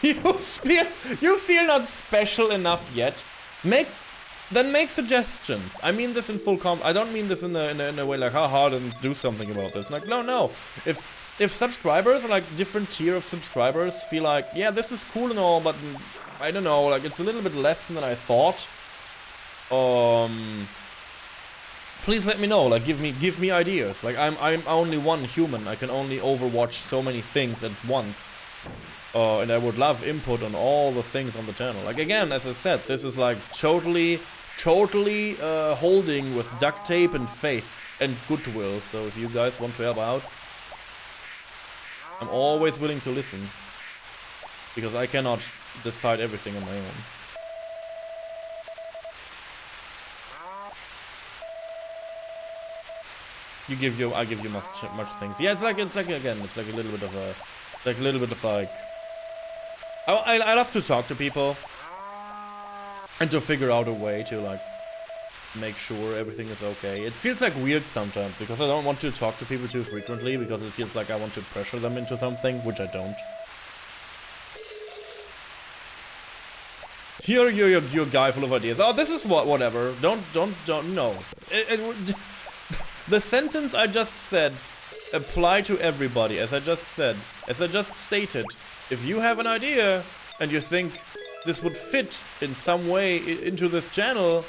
You feel not special enough yet? Make suggestions. I mean this in full I don't mean this in a way like, haha, then do something about this. Like, no. If subscribers, or like different tier of subscribers, feel like, yeah, this is cool and all, but I don't know, like it's a little bit less than I thought. Please let me know. Like, give me ideas. Like, I'm only one human. I can only overwatch so many things at once. And I would love input on all the things on the channel. Like, again, as I said, this is like totally holding with duct tape and faith and goodwill. So if you guys want to help out, I'm always willing to listen. Because I cannot decide everything on my own. I give you much things. Yeah, it's like again, it's like a little bit of like, I love to talk to people and to figure out a way to like make sure everything is okay. It feels like weird sometimes because I don't want to talk to people too frequently because it feels like I want to pressure them into something, which I don't. Here you're a guy full of ideas. Oh, this is whatever. Don't no. The sentence I just said apply to everybody, as I just stated. If you have an idea and you think this would fit in some way into this channel,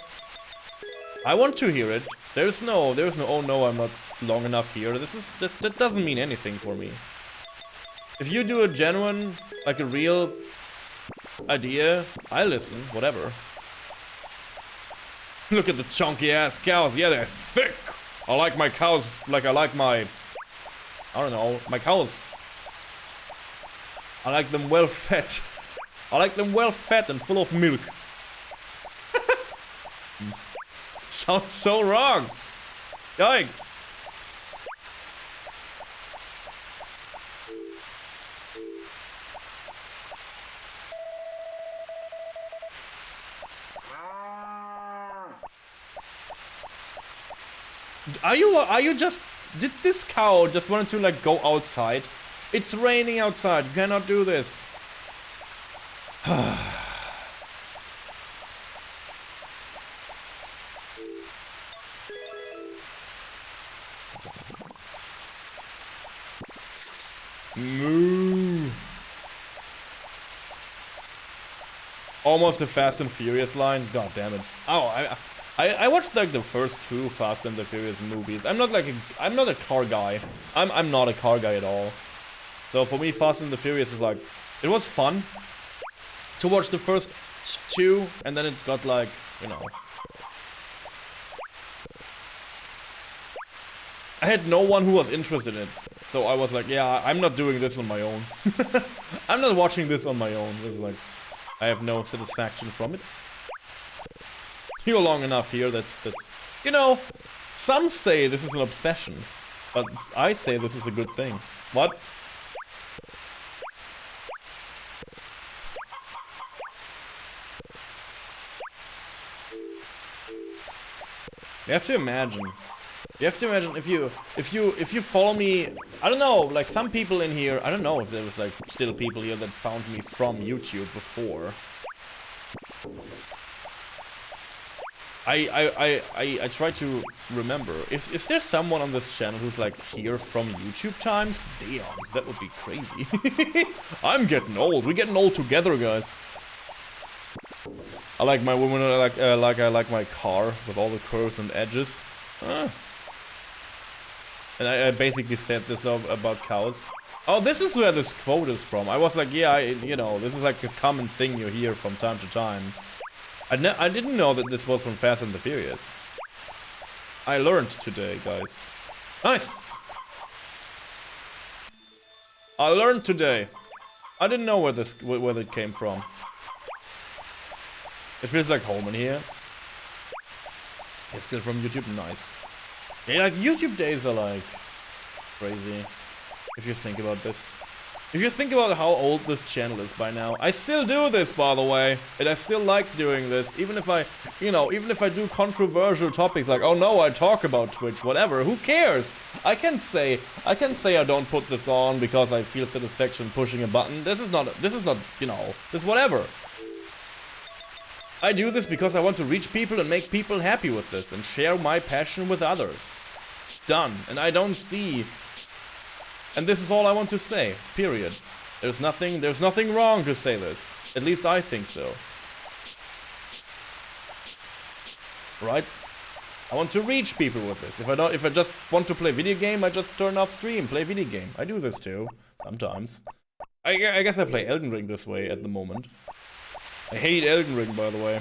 I want to hear it. There's no, oh no, I'm not long enough here. That doesn't mean anything for me. If you do a genuine, like a real idea, I listen, whatever. Look at the chunky ass cows. Yeah, they're thick. I like my cows like I like my, I don't know, my cows. I like them well fed. I like them well fed and full of milk. Sounds so wrong. Yikes. Are you just, did this cow just want to like go outside? It's raining outside, you cannot do this. Moo. Almost a Fast and Furious line, god damn it. Oh, I watched like the first 2 Fast and the Furious movies. I'm not a car guy. I'm not a car guy at all. So for me, Fast and the Furious is like, it was fun to watch the first 2, and then it got like, you know, I had no one who was interested in it. So I was like, yeah, I'm not doing this on my own. I'm not watching this on my own. This is like, I have no satisfaction from it. You're long enough here, that's, you know, some say this is an obsession, but I say this is a good thing. What? You have to imagine if you follow me, I don't know, like some people in here, I don't know if there was like still people here that found me from YouTube before. I try to remember. Is there someone on this channel who's like here from YouTube times? Damn, that would be crazy. I'm getting old. We're getting old together, guys. I like my woman. I like my car with all the curves and edges. And I basically said this about cows. Oh, this is where this quote is from. I was like, yeah, you know, this is like a common thing you hear from time to time. I didn't know that this was from Fast and the Furious. I learned today, guys. Nice! I learned today. I didn't know where it came from. It feels like home in here. It's still from YouTube, nice. Yeah, like YouTube days are like crazy. If you think about this. If you think about how old this channel is by now. I still do this, by the way. And I still like doing this. Even if I, even if I do controversial topics like, oh no, I talk about Twitch, whatever. Who cares? I can say I don't put this on because I feel satisfaction pushing a button. This is not, this is whatever. I do this because I want to reach people and make people happy with this and share my passion with others. Done. And I don't see... And this is all I want to say, period. There's nothing wrong to say this. At least I think so. Right? I want to reach people with this. If I just want to play video game, I just turn off stream, play video game. I do this too, sometimes. I guess I play Elden Ring this way at the moment. I hate Elden Ring, by the way.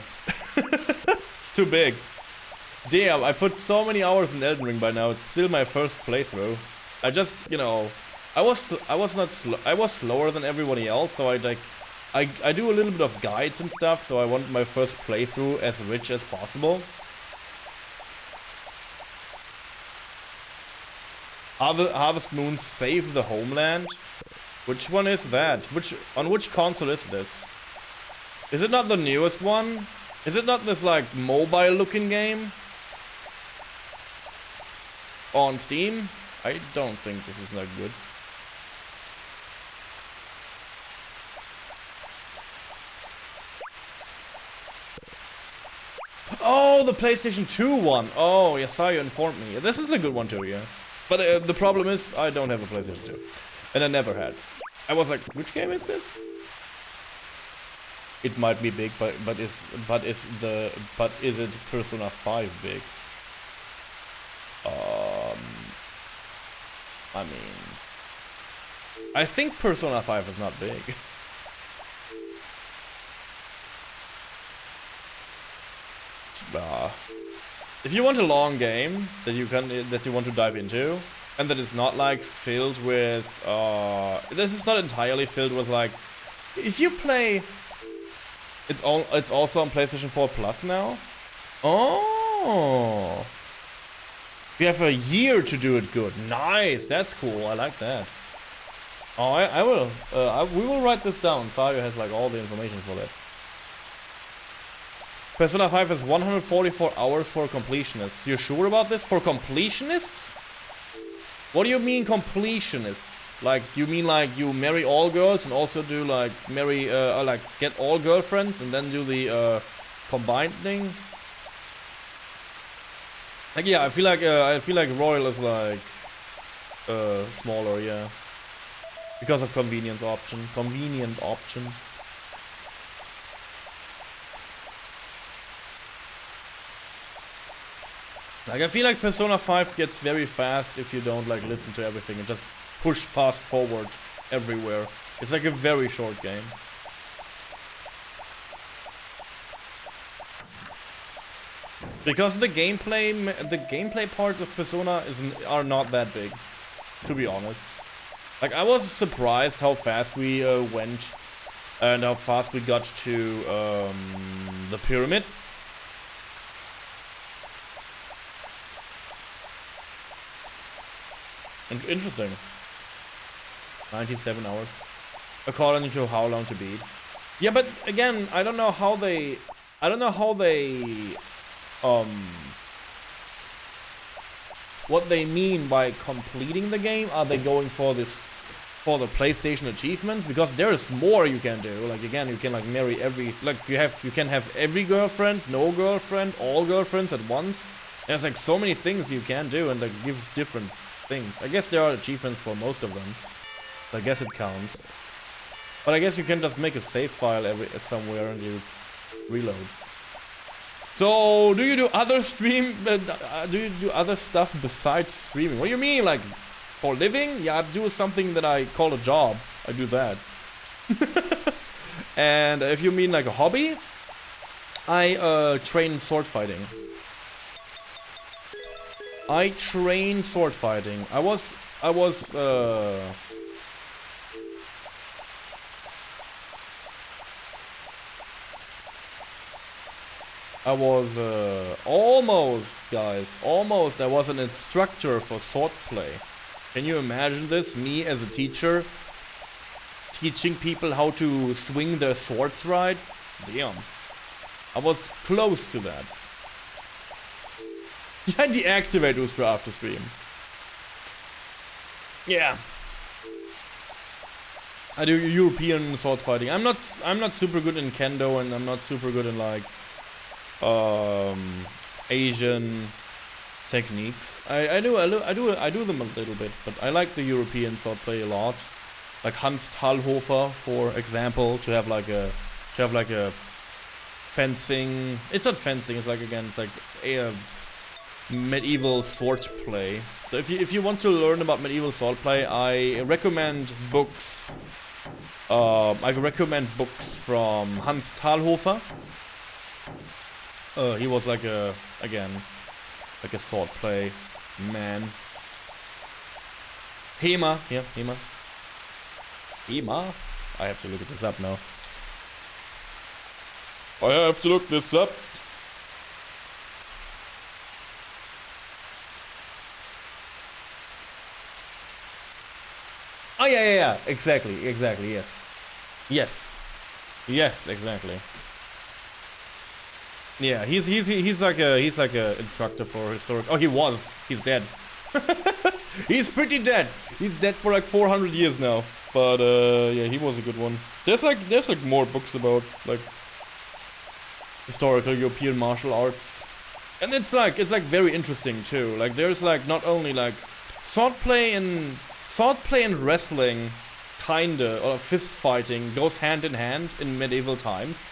It's too big. Damn, I put so many hours in Elden Ring by now. It's still my first playthrough. I just, I was slower than everybody else, so I do a little bit of guides and stuff, so I want my first playthrough as rich as possible. Harvest Moon Save the Homeland? Which one is that? On which console is this? Is it not the newest one? Is it not this like mobile looking game? On Steam? I don't think this is that good. Oh, the PlayStation 2 one. Oh, yes, you informed me. This is a good one too, yeah. But the problem is, I don't have a PlayStation 2. And I never had. I was like, which game is this? It might be big, but is it Persona 5 big? I mean, I think Persona 5 is not big. If you want a long game that you want to dive into, and that is not like filled with this is not entirely filled with like, if you play, it's also on PlayStation 4 Plus now. Oh, you have a year to do it good. Nice, that's cool. I like that. Oh, I will. We will write this down. Sayo has like all the information for that. Persona 5 has 144 hours for completionists. You sure about this? For completionists? What do you mean completionists? Like, you mean like you marry all girls and also do like marry, like get all girlfriends and then do the combined thing? Like, yeah, I feel like Royal is like smaller, yeah, because of convenient options. Like, I feel like Persona 5 gets very fast if you don't like listen to everything and just push fast forward everywhere. It's like a very short game. Because the gameplay parts of Persona are not that big, to be honest. Like, I was surprised how fast we went and how fast we got to the pyramid. Interesting. 97 hours, according to how long to beat. Yeah, but again, I don't know how they what they mean by completing the game. Are they going for the PlayStation achievements? Because there is more you can do. Like, again, you can like marry every, like you can have every girlfriend, no girlfriend, all girlfriends at once. There's like so many things you can do, and that gives different things. I guess there are achievements for most of them. I guess it counts. But I guess you can just make a save file somewhere and you reload. So, do you do other stuff besides streaming? What do you mean, like, for living? Yeah, I do something that I call a job. I do that. And if you mean like a hobby, I train sword fighting. I train sword fighting. I was almost, guys, almost. I was an instructor for swordplay. Can you imagine this? Me as a teacher, teaching people how to swing their swords right? Damn. I was close to that. Yeah, deactivate Ustra after stream. Yeah. I do European sword fighting. I'm not super good in kendo, and I'm not super good in like Asian techniques. I do them a little bit, but I like the European swordplay a lot. Like Hans Talhofer, for example, to have like a fencing. It's not fencing. It's like, again, it's like a medieval swordplay. So if you want to learn about medieval swordplay, I recommend books. I recommend books from Hans Talhofer. He was like a swordplay man. Hema, yeah, Hema. Hema? I have to look this up now. I have to look this up. Oh yeah, exactly, yes, exactly. Yeah, he's like a instructor for historic. Oh, he's dead. He's pretty dead. He's dead for like 400 years now. But yeah, he was a good one. There's like more books about like historical European martial arts, and it's like very interesting too. Like there's like not only like swordplay and wrestling, kinda, or fist fighting goes hand in hand in medieval times.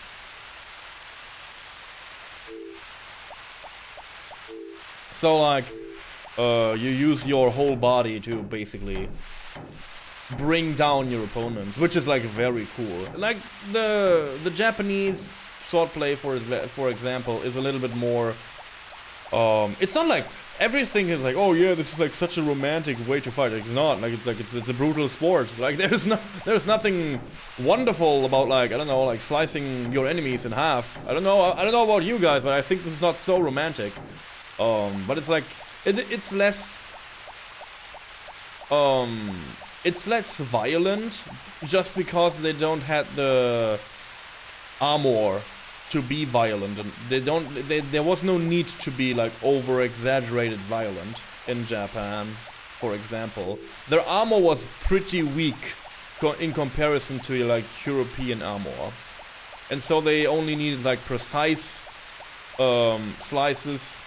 So like, you use your whole body to basically bring down your opponents, which is like very cool. Like the Japanese swordplay, for example, is a little bit more. It's not like everything is like, oh yeah, this is like such a romantic way to fight. It's not. Like it's a brutal sport. Like there's nothing wonderful about, like, I don't know, like slicing your enemies in half. I don't know about you guys, but I think this is not so romantic. But it's like it's less violent, just because they don't have the armor to be violent, and there was no need to be like over exaggerated violent in Japan, for example. Their armor was pretty weak in comparison to like European armor, and so they only needed like precise slices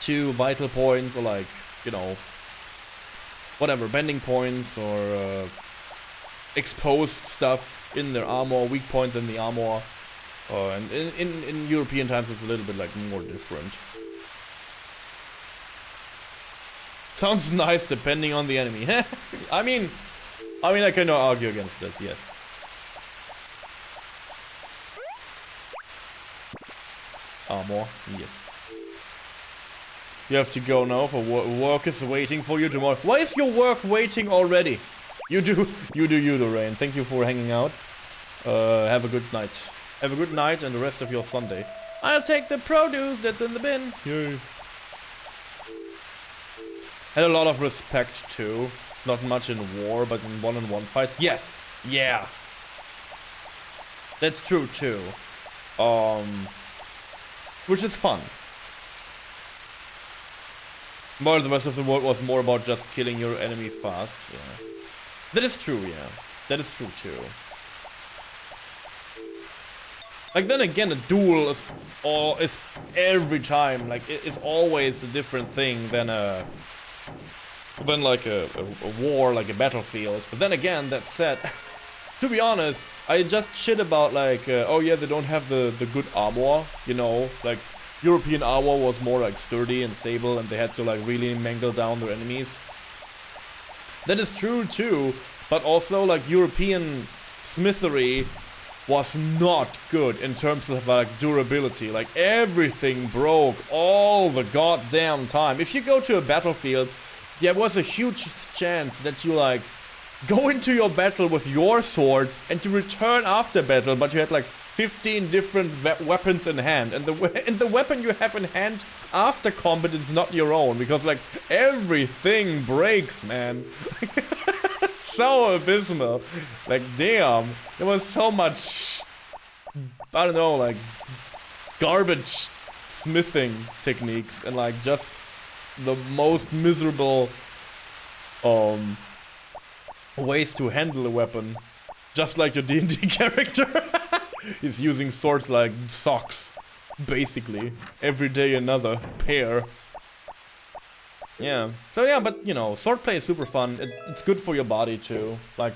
to vital points, or like, you know, whatever, bending points, or exposed stuff in their armor, weak points in the armor. And in European times it's a little bit like more different. Sounds nice depending on the enemy. I mean I cannot argue against this, yes. Armor, yes. You have to go now, for work is waiting for you tomorrow. Why is your work waiting already? You do, Rain. Thank you for hanging out. Have a good night. Have a good night and the rest of your Sunday. I'll take the produce that's in the bin. Yay. Had a lot of respect too. Not much in war, but in one-on-one fights. Yes! Yeah! That's true too. Which is fun. But the rest of the world was more about just killing your enemy fast. Yeah. That is true, yeah. That is true too. Like, then again, a duel is every time, like, it's always a different thing than like a war, like a battlefield. But then again, that said, to be honest, I just shit about like, oh yeah, they don't have the good armor, you know, like European armor was more like sturdy and stable, and they had to like really mangle down their enemies. That is true too, but also like European smithery was not good in terms of like durability. Like everything broke all the goddamn time. If you go to a battlefield, there was a huge chance that you like go into your battle with your sword and you return after battle, but you had like 15 different weapons in hand, and the weapon you have in hand after combat is not your own, because like everything breaks, man. So abysmal. Like damn, there was so much, I don't know, like garbage smithing techniques and like just the most miserable ways to handle a weapon. Just like your D&D character. He's using swords like socks, basically. Every day another pair. Yeah. So yeah, but you know, swordplay is super fun. It's good for your body too. Like,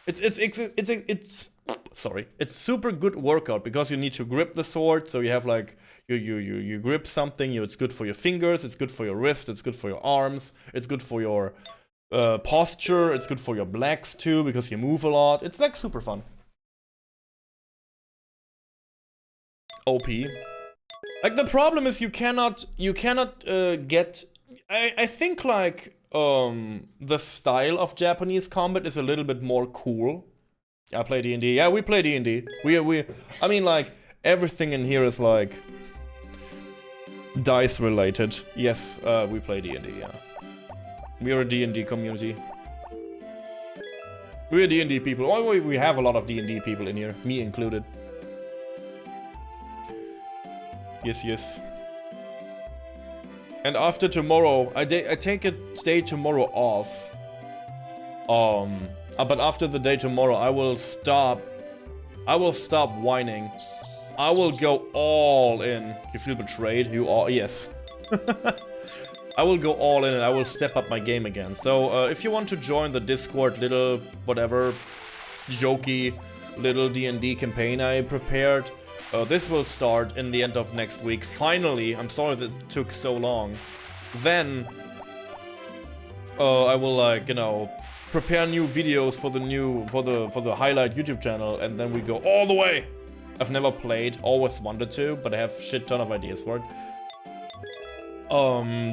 it's sorry. It's super good workout because you need to grip the sword. So you have like you grip something. It's good for your fingers. It's good for your wrist. It's good for your arms. It's good for your posture. It's good for your legs too because you move a lot. It's like super fun. OP. Like the problem is you cannot get. I think like the style of Japanese combat is a little bit more cool. I play D&D. Yeah, we play D&D. I mean like everything in here is like dice related. Yes, we play D&D. Yeah. We are a D&D community. We're D&D people. Oh, we have a lot of D&D people in here, me included. Yes, yes. And after tomorrow, I take a day tomorrow off. But after the day tomorrow, I will stop whining. I will go all in. You feel betrayed? You are, yes. I will go all in and I will step up my game again. So if you want to join the Discord little whatever jokey little D&D campaign I prepared, this will start in the end of next week. Finally, I'm sorry that it took so long. Then I will like, you know, prepare new videos for the highlight YouTube channel, and then we go all the way. I've never played, always wanted to, but I have shit ton of ideas for it.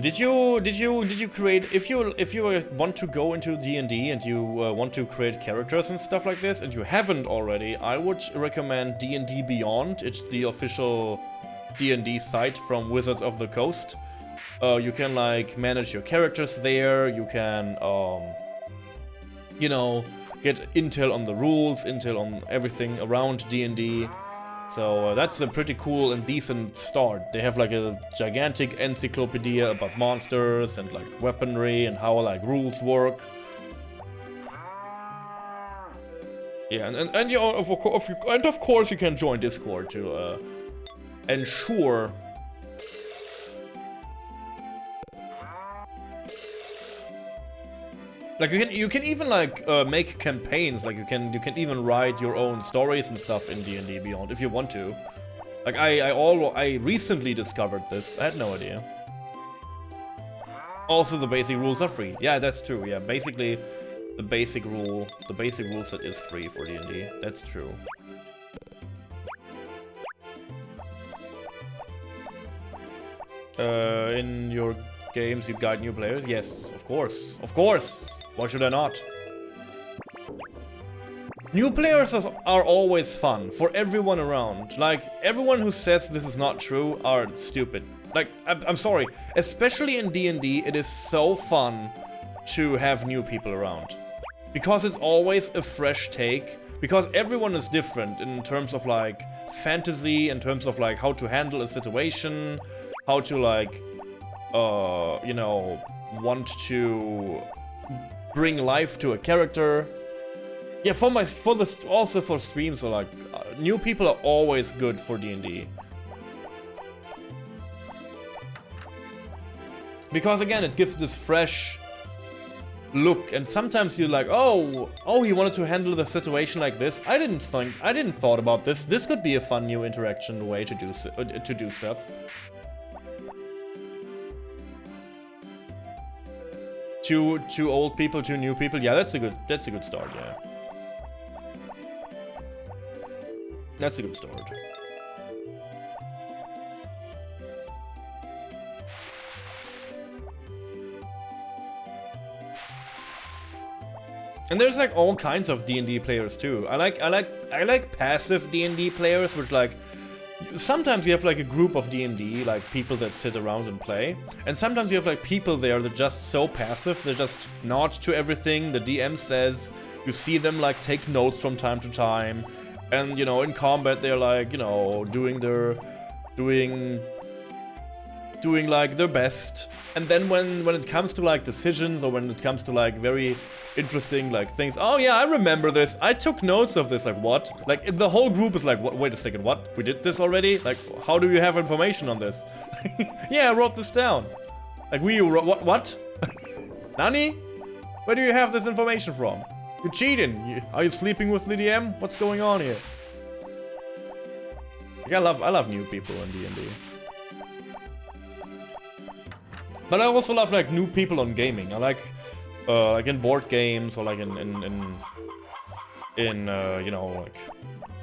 Did you create, if you want to go into D&D and you want to create characters and stuff like this, and you haven't already, I would recommend D&D Beyond. It's the official D&D site from Wizards of the Coast. You can like manage your characters there, you can you know, get intel on the rules, intel on everything around D&D. So that's a pretty cool and decent start. They have like a gigantic encyclopedia about monsters and like weaponry and how like rules work. Yeah, and you know, of course you can join Discord to ensure. Like you can even like make campaigns. Like you can even write your own stories and stuff in D&D Beyond if you want to. Like I recently discovered this. I had no idea. Also, the basic rules are free. Yeah, that's true. Yeah, basically, the basic rule set is free for D&D. That's true. In your games, you guide new players. Yes, of course, of course. Why should I not? New players are always fun for everyone around. Like, everyone who says this is not true are stupid. Like, I'm sorry. Especially in D&D, it is so fun to have new people around. Because it's always a fresh take. Because everyone is different in terms of, like, fantasy, in terms of, like, how to handle a situation, how to, like, you know, want to bring life to a character. Yeah, also for streams, so like new people are always good for D&D. Because again, it gives this fresh look, and sometimes you're like, oh, you wanted to handle the situation like this. I didn't thought about this. This could be a fun new interaction way to do stuff. Two old people, two new people. Yeah, that's a good start. Yeah, that's a good start. And there's like all kinds of D&D players too. I like passive D&D players, which like sometimes you have like a group of D&D, like people that sit around and play, and sometimes you have like people there that are just so passive, they just nod to everything the DM says. You see them like take notes from time to time, and you know, in combat they're like, you know, doing like their best. And then when it comes to like decisions, or when it comes to like very interesting like things, oh yeah, I remember this, I took notes of this, like what? Like the whole group is like, what, wait a second, what? We did this already? Like, how do you have information on this? Yeah, I wrote this down. Like, what? Nani? Where do you have this information from? You're cheating. Are you sleeping with the DM? What's going on here? Like, I love new people in D&D. But I also love like new people on gaming. I like in board games, or like in you know, like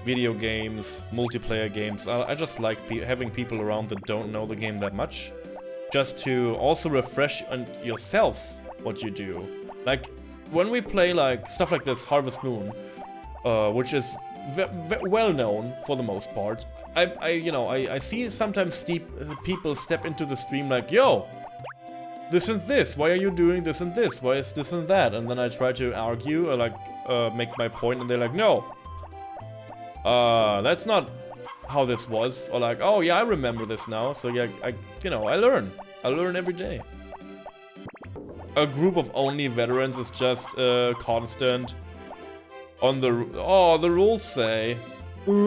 video games, multiplayer games. I just like having people around that don't know the game that much, just to also refresh on yourself what you do. Like when we play like stuff like this, Harvest Moon, which is well known for the most part. I see sometimes people step into the stream like, yo, this and this, why are you doing this and this? Why is this and that? And then I try to argue, or like make my point, and they're like, no, that's not how this was. Or like, oh yeah, I remember this now. So yeah, I learn every day. A group of only veterans is just constant on the rules say,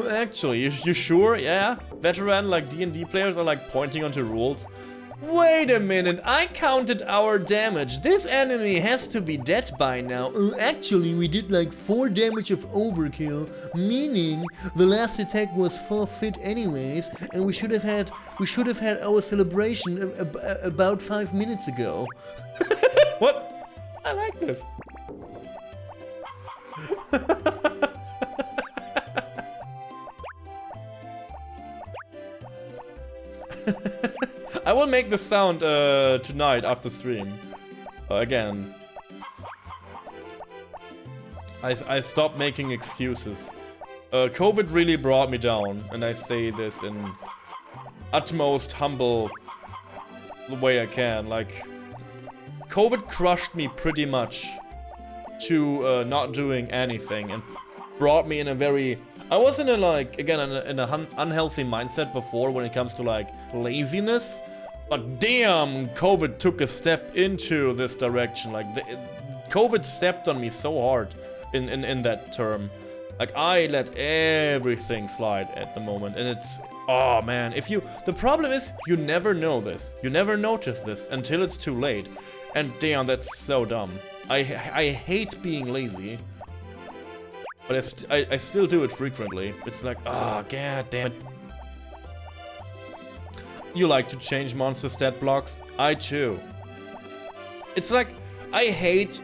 actually, you sure? Yeah, veteran like D&D players are like pointing onto rules. Wait a minute, I counted our damage. This enemy has to be dead by now. Actually, we did like 4 damage of overkill, meaning the last attack was forfeit anyways, and we should have had our celebration about 5 minutes ago. What? I like this. I will make this sound tonight after stream. Again. I stopped making excuses. COVID really brought me down, and I say this in utmost humble way I can. Like, COVID crushed me pretty much to not doing anything, and brought me in a very... I was in a, like, again, in a unhealthy mindset before when it comes to, like, laziness. But damn, COVID took a step into this direction. Like, COVID stepped on me so hard in that term. Like, I let everything slide at the moment. And it's, oh man, the problem is, you never know this. You never notice this until it's too late. And damn, that's so dumb. I hate being lazy. But I still do it frequently. It's like, oh, god damn it. You like to change monster stat blocks? I too. It's like, I hate,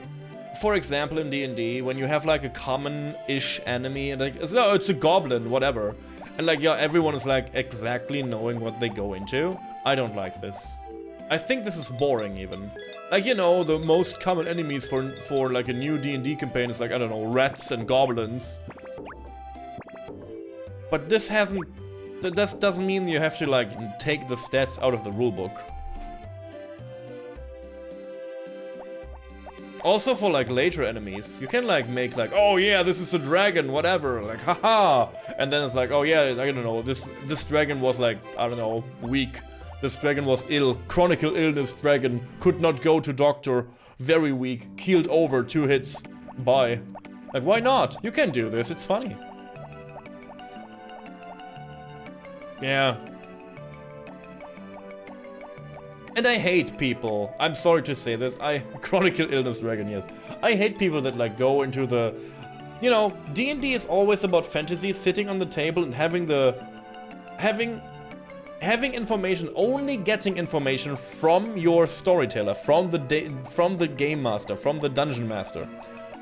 for example in D&D, when you have like a common-ish enemy, and like, no, it's a goblin, whatever. And like, yeah, everyone is like exactly knowing what they go into. I don't like this. I think this is boring even. Like, you know, the most common enemies for like a new D&D campaign is like, I don't know, rats and goblins. But this doesn't mean you have to like take the stats out of the rulebook. Also for like later enemies, you can like make like, oh yeah, this is a dragon, whatever, like haha. And then it's like, oh yeah, I don't know, this dragon was like, I don't know, weak. This dragon was ill, chronicle illness dragon, could not go to doctor, very weak, keeled over 2 hits, bye. Like, why not? You can do this, it's funny. Yeah. And I hate people, I'm sorry to say this, chronicle illness dragon, yes. I hate people that like go into the, you know, D&D is always about fantasy, sitting on the table and having information, only getting information from your storyteller, from the game master, from the dungeon master.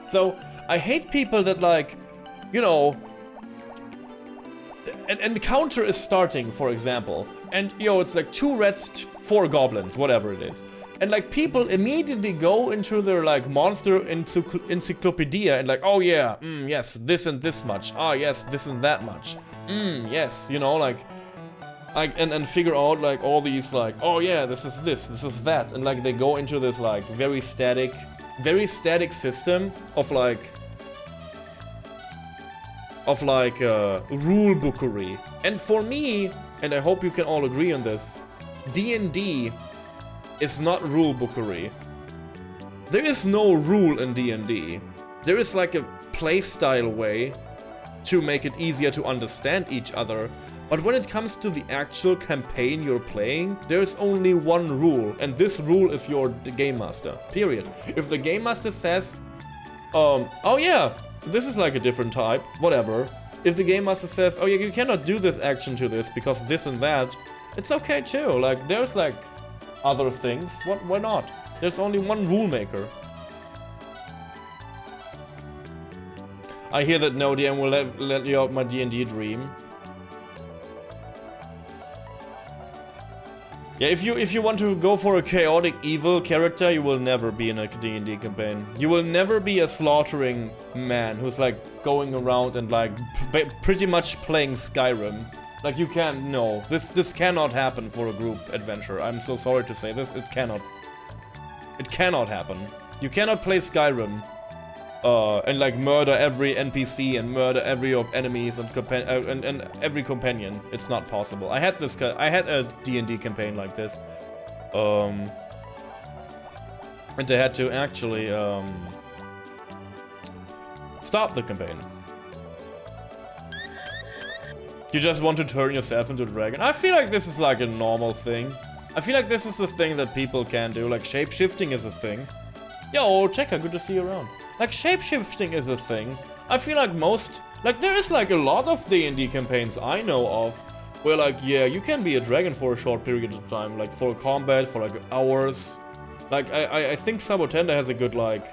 So I hate people that like, you know, an encounter is starting, for example, and yo, it's like 2 rats, 4 goblins, whatever it is. And like people immediately go into their like monster encyclopedia and like, oh yeah, yes, this and this much. Ah yes, this and that much. Yes, you know, like and figure out like all these like, oh yeah, this is that, and like they go into this like very static system of like rule bookery. And for me, and I hope you can all agree on this, D&D is not rule bookery. There is no rule in D&D. There is like a playstyle way to make it easier to understand each other. But when it comes to the actual campaign you're playing, there's only one rule, and this rule is your game master, period. If the game master says, oh yeah, this is like a different type, whatever. If the game master says, oh yeah, you cannot do this action to this because this and that, it's okay too. Like, there's like other things, why not? There's only one rule maker. I hear that no DM will let you out my D&D dream. Yeah, if you want to go for a chaotic evil character, you will never be in a D&D campaign. You will never be a slaughtering man who's like going around and like pretty much playing Skyrim. Like you can't, no, this cannot happen for a group adventure. I'm so sorry to say this, it cannot happen. You cannot play Skyrim and like murder every NPC and murder every of enemies and every companion. It's not possible. I had a D&D campaign like this, and I had to actually stop the campaign. You just want to turn yourself into a dragon. I feel like this is like a normal thing. I feel like this is a thing that people can do. Like shape-shifting is a thing. Yo, Checker, good to see you around. Like, shape-shifting is a thing. I feel like there is like a lot of D&D campaigns I know of where like, yeah, you can be a dragon for a short period of time, like for combat, for like hours. Like, I think Sabotenda has a good like,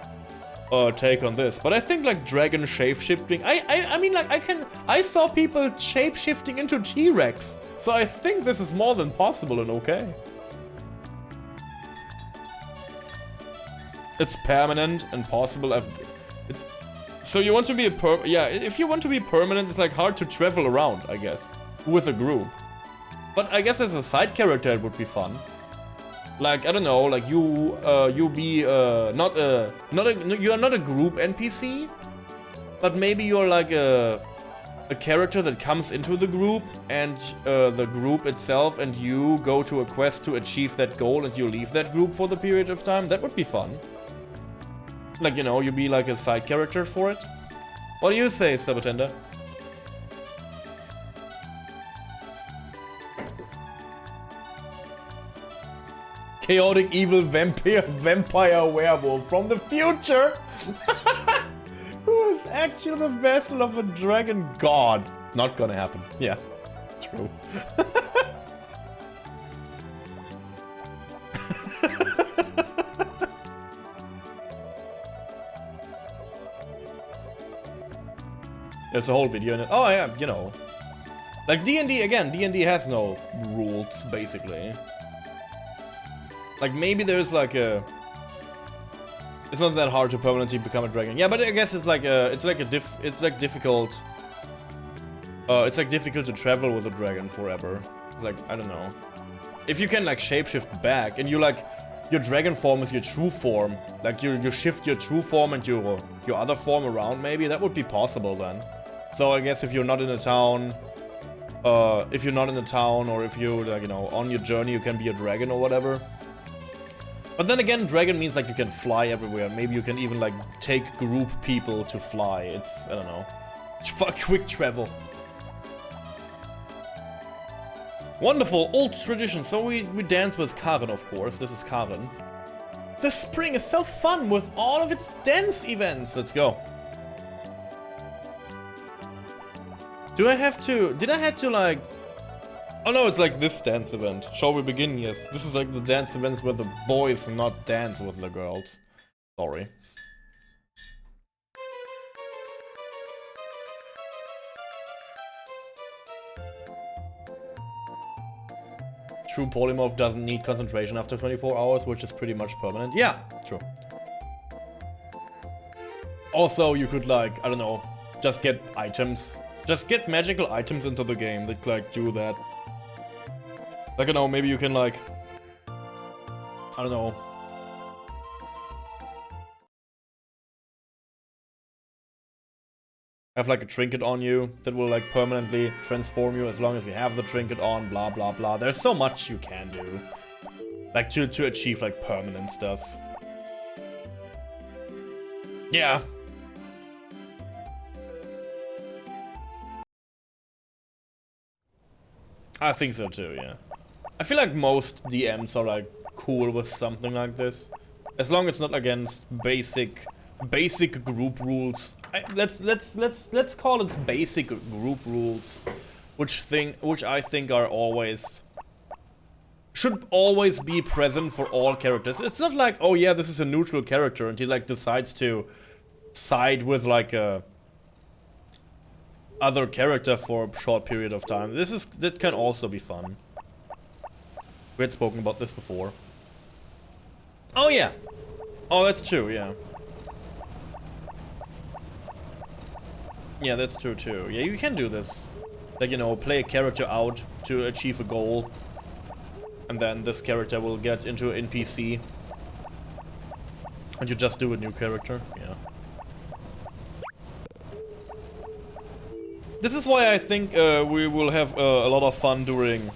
take on this. But I think like dragon shape-shifting, I mean like I saw people shape-shifting into T-Rex. So I think this is more than possible and okay. It's permanent and possible. So you want to be yeah, if you want to be permanent, it's like hard to travel around, I guess, with a group. But I guess as a side character, it would be fun. Like, I don't know, like you be you're not a group NPC, but maybe you're like a character that comes into the group and the group itself, and you go to a quest to achieve that goal and you leave that group for the period of time. That would be fun. Like, you know, you be like a side character for it. What do you say, Sabatenda? Chaotic evil vampire werewolf from the future! Who is actually the vessel of a dragon god? Not gonna happen. Yeah, true. There's a whole video in it. Oh yeah, you know. Like D&D, again, D&D has no rules, basically. Like maybe there's like a... It's not that hard to permanently become a dragon. Yeah, but I guess it's like difficult. It's like difficult to travel with a dragon forever. It's like, I don't know. If you can like shapeshift back and you like... Your dragon form is your true form. Like you shift your true form and your other form around, maybe that would be possible then. So I guess if you're not in a town, or if you like, you know, on your journey, you can be a dragon or whatever. But then again, dragon means like you can fly everywhere. Maybe you can even like take group people to fly. It's, I don't know. It's for quick travel. Wonderful, old tradition. So we dance with Karen, of course. This is Karen. The spring is so fun with all of its dance events. Let's go. Did I have to like... Oh no, it's like this dance event. Shall we begin? Yes. This is like the dance events where the boys not dance with the girls. Sorry. true polymorph doesn't need concentration after 24 hours, which is pretty much permanent. Yeah, true. Also, you could like, I don't know, just get items. Just get magical items into the game that like do that. Like, I don't know, maybe you can like, I don't know. Have like a trinket on you that will like permanently transform you as long as you have the trinket on, blah blah blah. There's so much you can do. Like to achieve like permanent stuff. Yeah. I think so too, yeah. I feel like most DMs are like cool with something like this. As long as it's not against basic group rules. Let's call it basic group rules, which I think are always should always be present for all characters. It's not like, oh yeah, this is a neutral character and he like decides to side with like a other character for a short period of time. That can also be fun. We had spoken about this before. Oh yeah. Oh, that's true, yeah. Yeah, that's true too. Yeah, you can do this. Like, you know, play a character out to achieve a goal. And then this character will get into an NPC. And you just do a new character, yeah. This is why I think we will have a lot of fun during...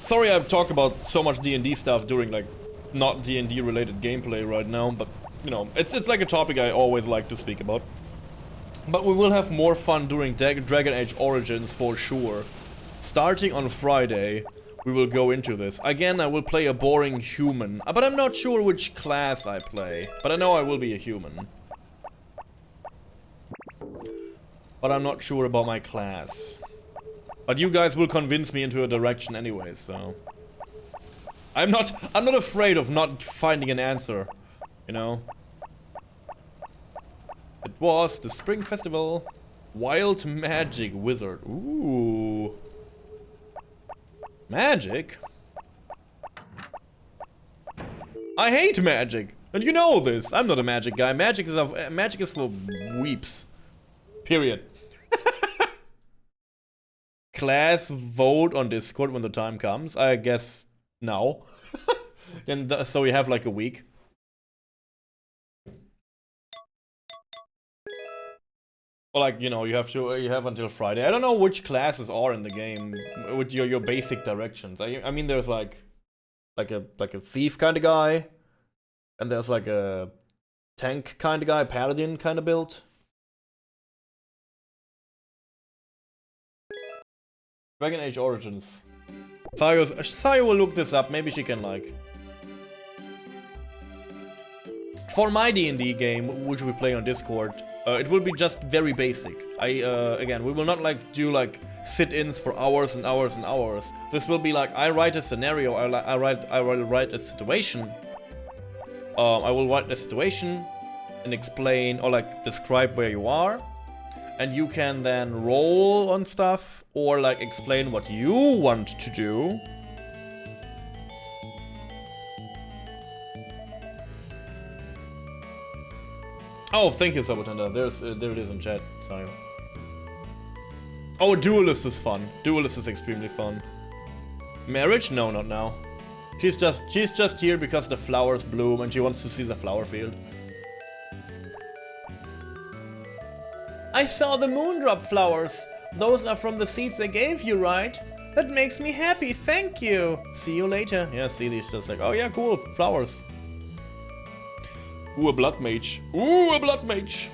Sorry I've talked about so much D&D stuff during, like, not D&D related gameplay right now, but, you know, it's like a topic I always like to speak about. But we will have more fun during Dragon Age Origins for sure. Starting on Friday, we will go into this. Again, I will play a boring human, but I'm not sure which class I play. But I know I will be a human. But I'm not sure about my class. But you guys will convince me into a direction anyway, so... I'm not afraid of not finding an answer, you know? It was the Spring Festival. Wild Magic Wizard. Ooh. Magic? I hate magic! And you know this! I'm not a magic guy. Magic is for weeps. Period. Class vote on Discord when the time comes. I guess now. And so we have like a week. Or like, you know, you have until Friday. I don't know which classes are in the game with your basic directions. I mean, there's like a thief kind of guy, and there's like a tank kind of guy, paladin kind of build. Dragon Age Origins. Sayo will look this up. Maybe she can like. For my D&D game, which we play on Discord, it will be just very basic. Again, we will not like do like sit-ins for hours and hours and hours. This will be like, I write a scenario, I will write a situation. I will write a situation and explain or like describe where you are. And you can then roll on stuff or like explain what you want to do. Oh, thank you, Sabatenda. There it is in chat. Sorry. Oh, Duelist is fun. Duelist is extremely fun. Marriage? No, not now. She's just here because the flowers bloom and she wants to see the flower field. I saw the moondrop flowers. Those are from the seeds I gave you, right? That makes me happy. Thank you. See you later. Yeah, see, these just like, oh yeah, cool, flowers. Ooh, a blood mage. Ooh, a blood mage.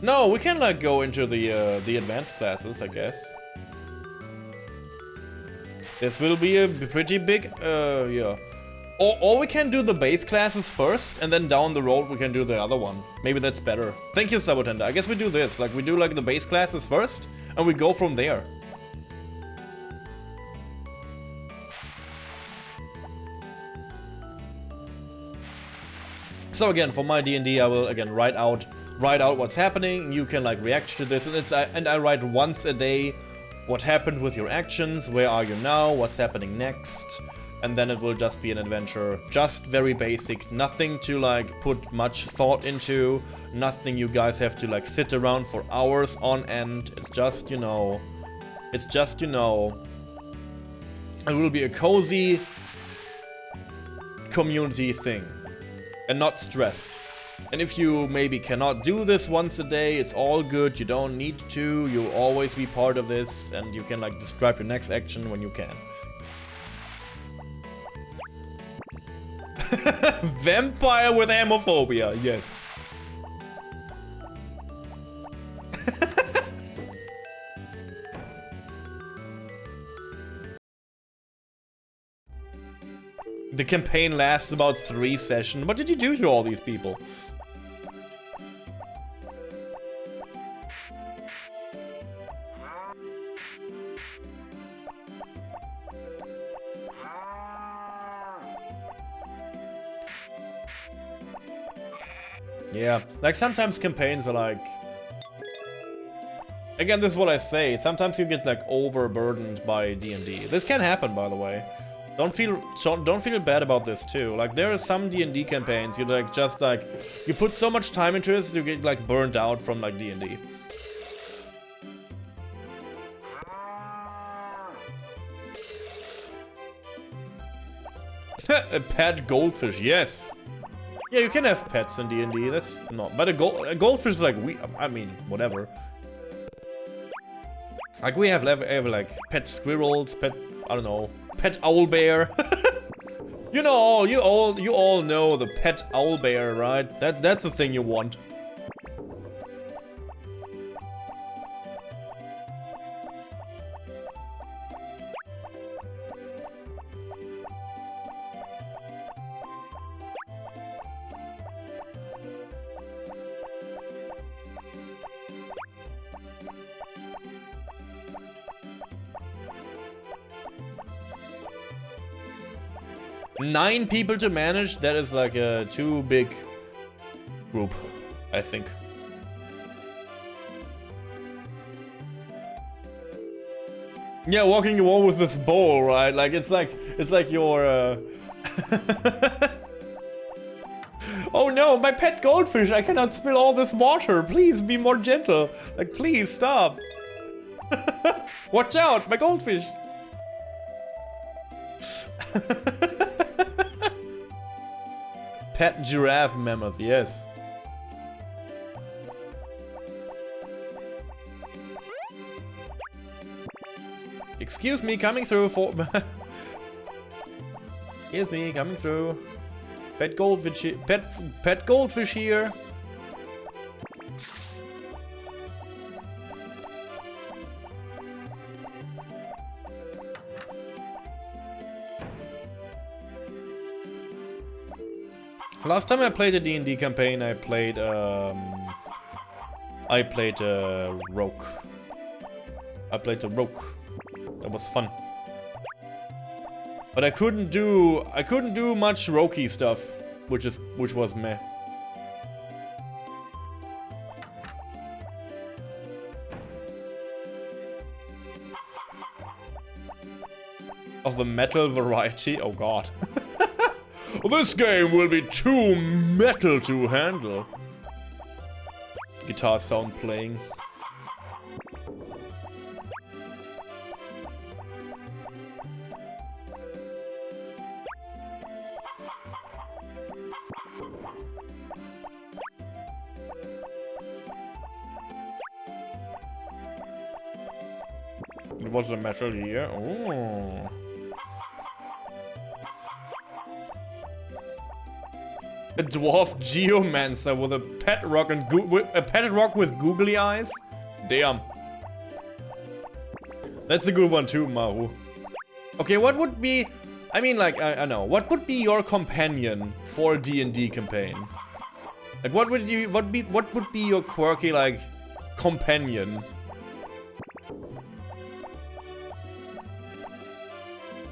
No, we can like go into the advanced classes, I guess. This will be a pretty big, yeah. Or we can do the base classes first, and then down the road we can do the other one. Maybe that's better. Thank you, Sabotenda. I guess we do this. Like, we do like the base classes first, and we go from there. So again, for my D&D, I will again write out write out what's happening. You can like react to this, and I write once a day what happened with your actions, where are you now, what's happening next, and then it will just be an adventure. Just very basic, nothing to like put much thought into, nothing you guys have to like sit around for hours on end. It's just, you know, it will be a cozy community thing and not stressed. And if you maybe cannot do this once a day, it's all good. You don't need to. You'll always be part of this, and you can like describe your next action when you can. Vampire with homophobia, yes. The campaign lasts about 3 sessions. What did you do to all these people? Yeah, like sometimes campaigns are like... Again, this is what I say. Sometimes you get like overburdened by D&D. This can happen, by the way. Don't feel bad about this too. Like there are some D&D campaigns you like just like you put so much time into it you get like burnt out from like D&D. A pet goldfish, yes. Yeah, you can have pets in D&D. That's not, but a goldfish is like I mean, whatever. Like we have like pet squirrels, I don't know, pet owl bear. You know, you all know the pet owl bear, right? That's the thing you want. Nine people to manage, that is like a too big group, I think. Yeah, walking a wall with this bowl, right? Like it's like your Oh no, my pet goldfish, I cannot spill all this water. Please be more gentle. Like please stop. Watch out, my goldfish. Pet giraffe mammoth, yes. Excuse me, coming through for... Excuse me, coming through. Pet goldfish, pet goldfish here. Last time I played a D&D campaign, I played rogue. I played a rogue. That was fun. But I couldn't do much roguey stuff, which was meh. Of the metal variety, oh god. This game will be too metal to handle. Guitar sound playing. It was the metal here. Oh. A dwarf geomancer with a pet rock and with googly eyes. Damn. That's a good one too, Maru. Okay, what would be? I mean, like I know. What would be your companion for a D&D campaign? Like, what would be your quirky like companion?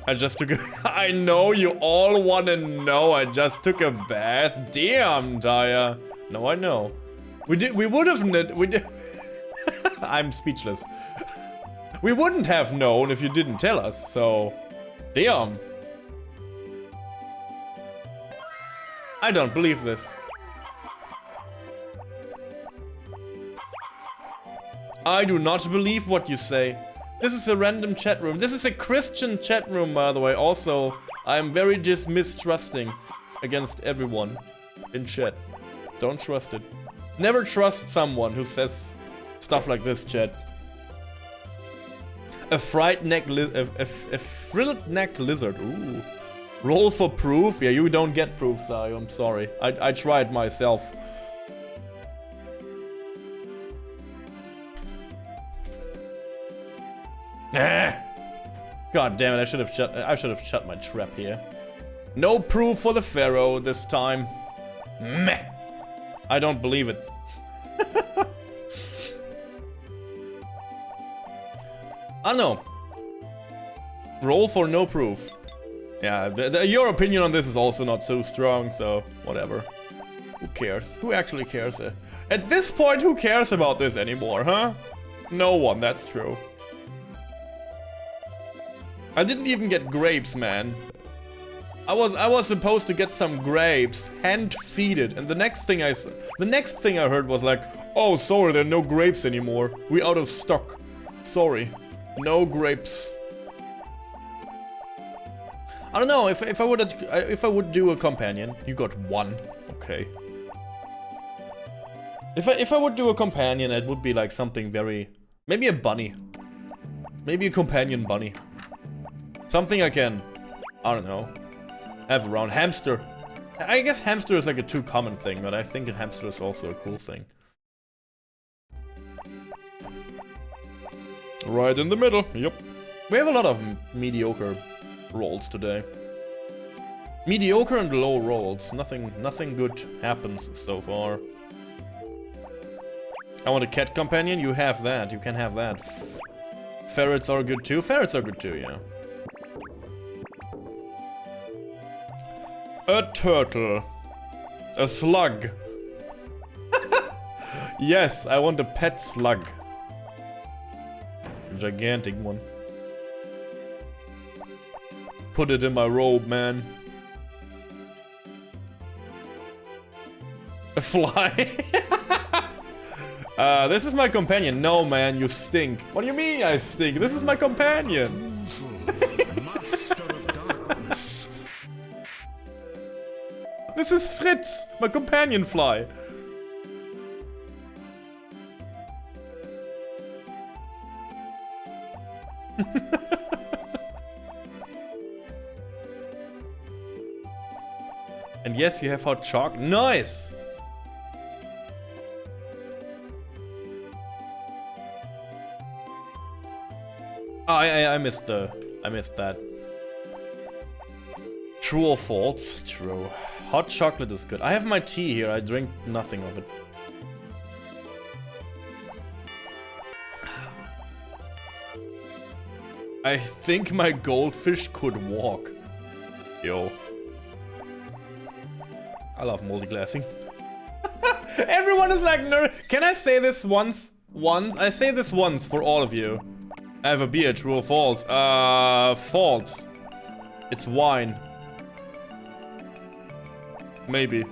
I just took a... I know you all wanna know. I just took a bath. Damn, Daya. No, I know. We would have I'm speechless. We wouldn't have known if you didn't tell us, so... Damn. I don't believe this. I do not believe what you say. This is a random chat room. This is a Christian chat room, by the way. Also, I'm very just mistrusting against everyone in chat. Don't trust it. Never trust someone who says stuff like this, chat. A frilled neck lizard. Ooh. Roll for proof? Yeah, you don't get proof, Zayo. I'm sorry. I tried myself. God damn it! I should have shut my trap here. No proof for the Pharaoh this time. Meh. I don't believe it. I know. Roll for no proof. Yeah, your opinion on this is also not so strong, so whatever. Who cares? Who actually cares? At this point, who cares about this anymore, huh? No one, that's true. I didn't even get grapes, man. I was supposed to get some grapes, hand-feeded, and the next thing I heard was like, oh, sorry, there are no grapes anymore. We out of stock. Sorry, no grapes. I don't know if I would do a companion. You got one, okay. If I would do a companion, it would be like something very, maybe a bunny, maybe a companion bunny. Something I can, I don't know, have around. Hamster. I guess hamster is like a too common thing, but I think a hamster is also a cool thing. Right in the middle, yep. We have a lot of mediocre rolls today. Mediocre and low rolls. Nothing good happens so far. I want a cat companion. You have that. You can have that. Ferrets are good too. Ferrets are good too, yeah. A turtle. A slug. Yes, I want a pet slug. A gigantic one. Put it in my robe, man. A fly. This is my companion. No, man, you stink. What do you mean I stink? This is my companion. This is Fritz, my companion fly. And yes, you have hot chalk. Nice. Oh, I missed that. True or false? True. Hot chocolate is good. I have my tea here. I drink nothing of it. I think my goldfish could walk. Yo. I love multi-glassing. Everyone is like, nerd. Can I say this once? I say this once for all of you. I have a beer, true or false? False. It's wine. Maybe.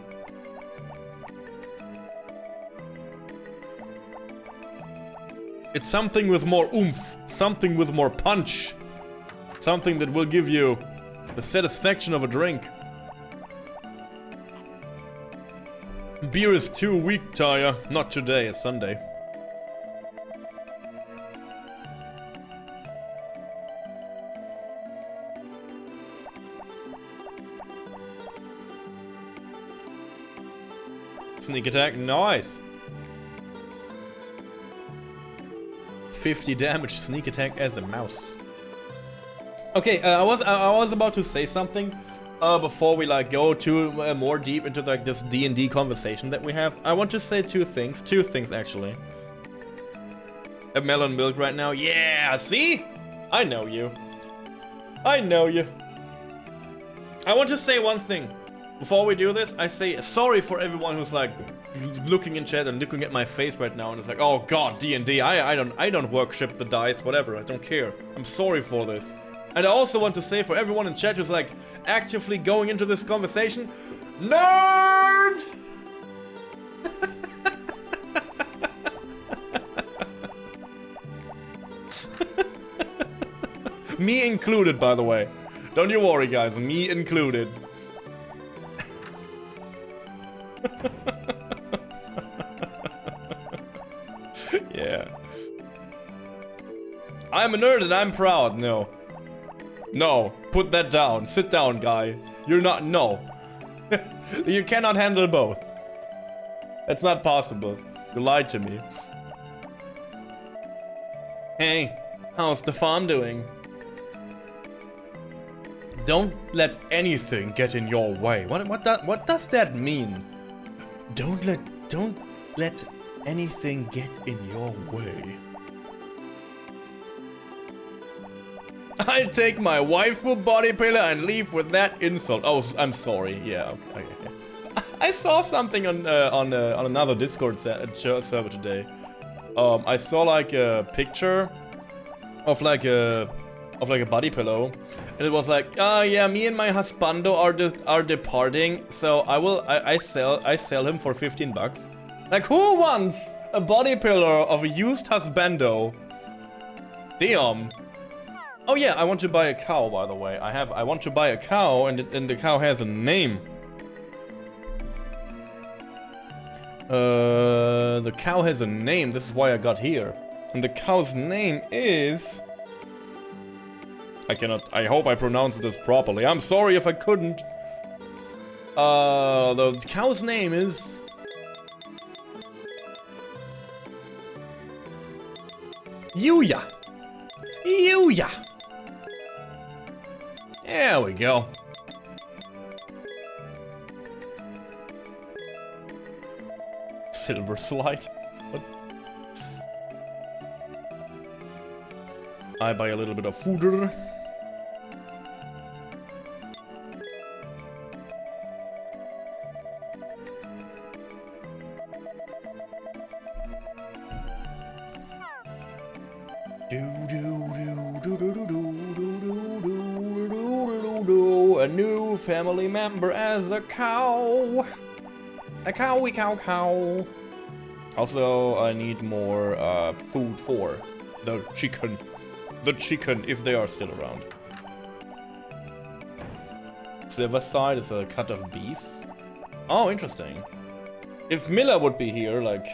It's something with more oomph. Something with more punch. Something that will give you the satisfaction of a drink. Beer is too weak, Taya. Not today, it's Sunday. Sneak attack, nice. 50 damage, sneak attack as a mouse. Okay, I was about to say something before we like go too more deep into like this D&D conversation that we have. I want to say two things actually. A melon milk right now, yeah. See, I know you. I know you. I want to say one thing. before we do this, I say sorry for everyone who's like looking in chat and looking at my face right now and it's like, oh god, D&D, I don't worship the dice, whatever, I don't care. I'm sorry for this. And I also want to say for everyone in chat who's like actively going into this conversation, nerd! Me included, by the way. Don't you worry, guys. Me included. Yeah. I'm a nerd and I'm proud. No. No. Put that down. Sit down, guy. You're not... No. You cannot handle both. That's not possible. You lied to me. Hey. How's the farm doing? Don't let anything get in your way. What does that mean? Don't let anything get in your way. I'll take my waifu body pillow and leave with that insult. Oh, I'm sorry. Yeah, okay. I saw something on another Discord server today. I saw like a picture of like a body pillow. And it was like, oh yeah, me and my husbando are departing, so I sell him for 15 bucks. Like, who wants a body pillow of a used husbando? Damn. Oh yeah, I want to buy a cow, by the way. I want to buy a cow, and the cow has a name. The cow has a name. This is why I got here, and the cow's name is. I hope I pronounced this properly. I'm sorry if I couldn't. The cow's name is... Yuya. Yuya. There we go. Silver slide. What? I buy a little bit of fooder. A new family member as a cow. A cowy cow. Also, I need more food for the chicken. The chicken, if they are still around. Silver side is a cut of beef. Oh, interesting. If Miller would be here, like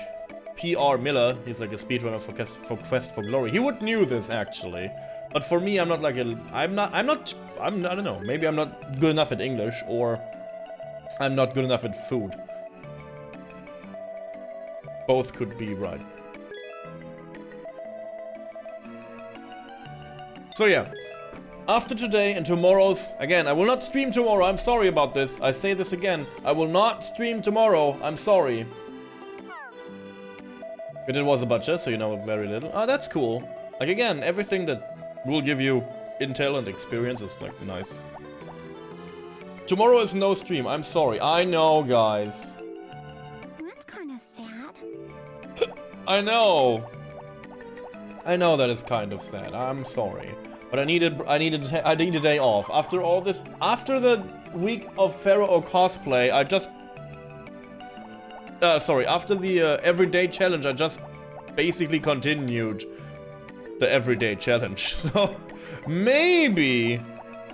PR Miller, he's like a speedrunner for Quest for Glory. He would knew this actually. But for me, I'm not like a... I don't know. Maybe I'm not good enough at English, or I'm not good enough at food. Both could be right. So yeah, after today and tomorrow's... Again, I will not stream tomorrow. I'm sorry about this. I say this again. I will not stream tomorrow. I'm sorry. But it was a budget, so you know very little. Oh, that's cool. Like again, everything that will give you intel and experience is like nice. Tomorrow is no stream. I'm sorry. I know, guys. That's kind of sad. I know. I know that is kind of sad. I'm sorry. But I need a day off. After all this, after the week of Pharaoh cosplay, I just... sorry, after the everyday challenge, I just basically continued the everyday challenge. So maybe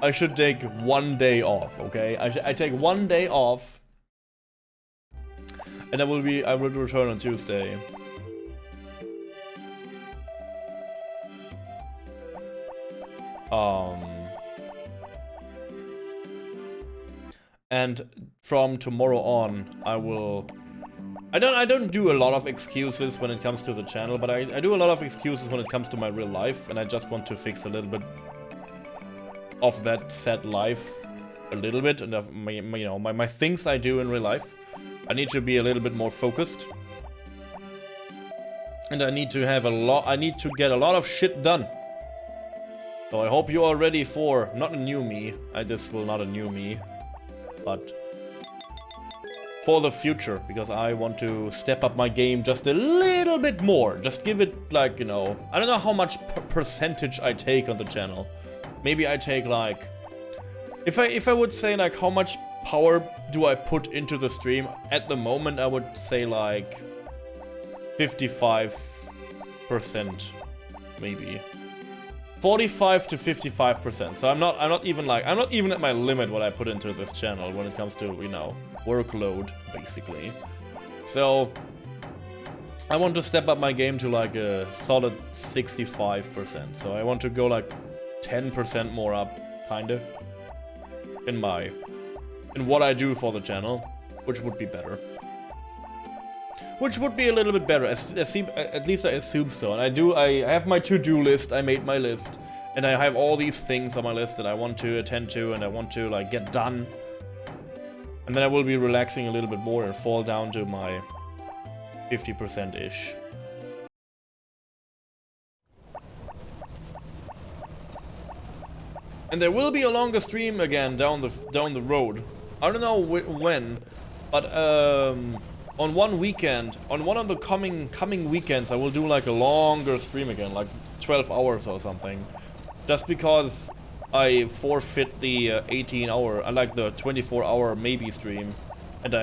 I should take one day off, okay? I take one day off, and I will return on Tuesday. And from tomorrow on, I don't do a lot of excuses when it comes to the channel, but I do a lot of excuses when it comes to my real life, and I just want to fix a little bit of that sad life, a little bit, and of my things I do in real life. I need to be a little bit more focused, and I need to get a lot of shit done. So I hope you are ready for not a new me. This will not a new me, but for the future, because I want to step up my game just a little bit more. Just give it like, you know, I don't know how much percentage I take on the channel. Maybe I take like, if I would say like how much power do I put into the stream at the moment, I would say like 55%, maybe 45 to 55%. So I'm not even at my limit what I put into this channel when it comes to, you know, workload basically. So I want to step up my game to like a solid 65%. So I want to go like 10% more up, kinda, in what I do for the channel, which would be better. Which would be a little bit better, at least I assume so. And I have my to-do list, I made my list, and I have all these things on my list that I want to attend to and I want to like get done. And then I will be relaxing a little bit more and fall down to my 50%-ish. And there will be a longer stream again down the road. I don't know when, but on one weekend, on one of the coming weekends, I will do like a longer stream again, like 12 hours or something. Just because I forfeit the 18-hour, I like the 24-hour maybe stream, and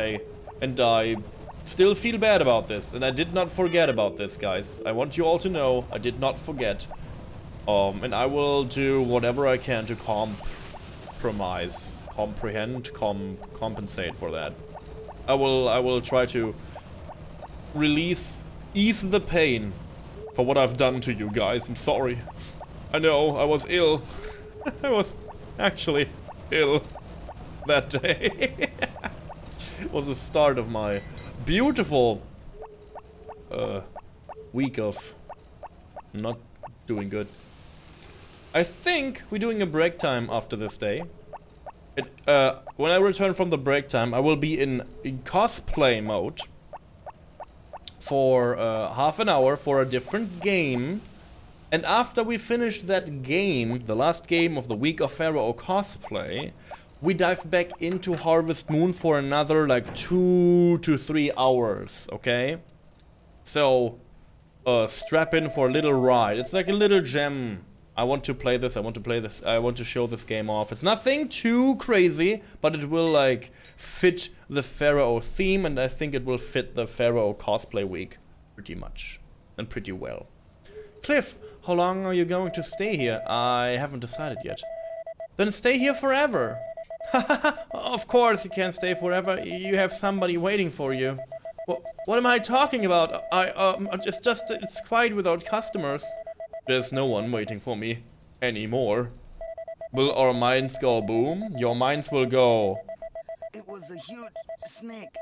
I still feel bad about this, and I did not forget about this, guys. I want you all to know I did not forget. And I will do whatever I can to compensate for that. I will try to ease the pain for what I've done to you guys. I'm sorry. I know, I was ill. I was actually ill that day. It was the start of my beautiful week of not doing good. I think we're doing a break time after this day. When I return from the break time, I will be in cosplay mode for half an hour for a different game. And after we finish that game, the last game of the week of Pharaoh cosplay, we dive back into Harvest Moon for another like 2 to 3 hours, okay? So, strap in for a little ride. It's like a little gem. I want to play this, I want to show this game off. It's nothing too crazy, but it will like fit the Pharaoh theme, and I think it will fit the Pharaoh cosplay week pretty much, and pretty well. Cliff, how long are you going to stay here? I haven't decided yet. Then stay here forever. Of course you can't stay forever, you have somebody waiting for you. What am I talking about? It's quiet without customers. There's no one waiting for me anymore. Will our minds go boom? Your minds will go. It was a huge snake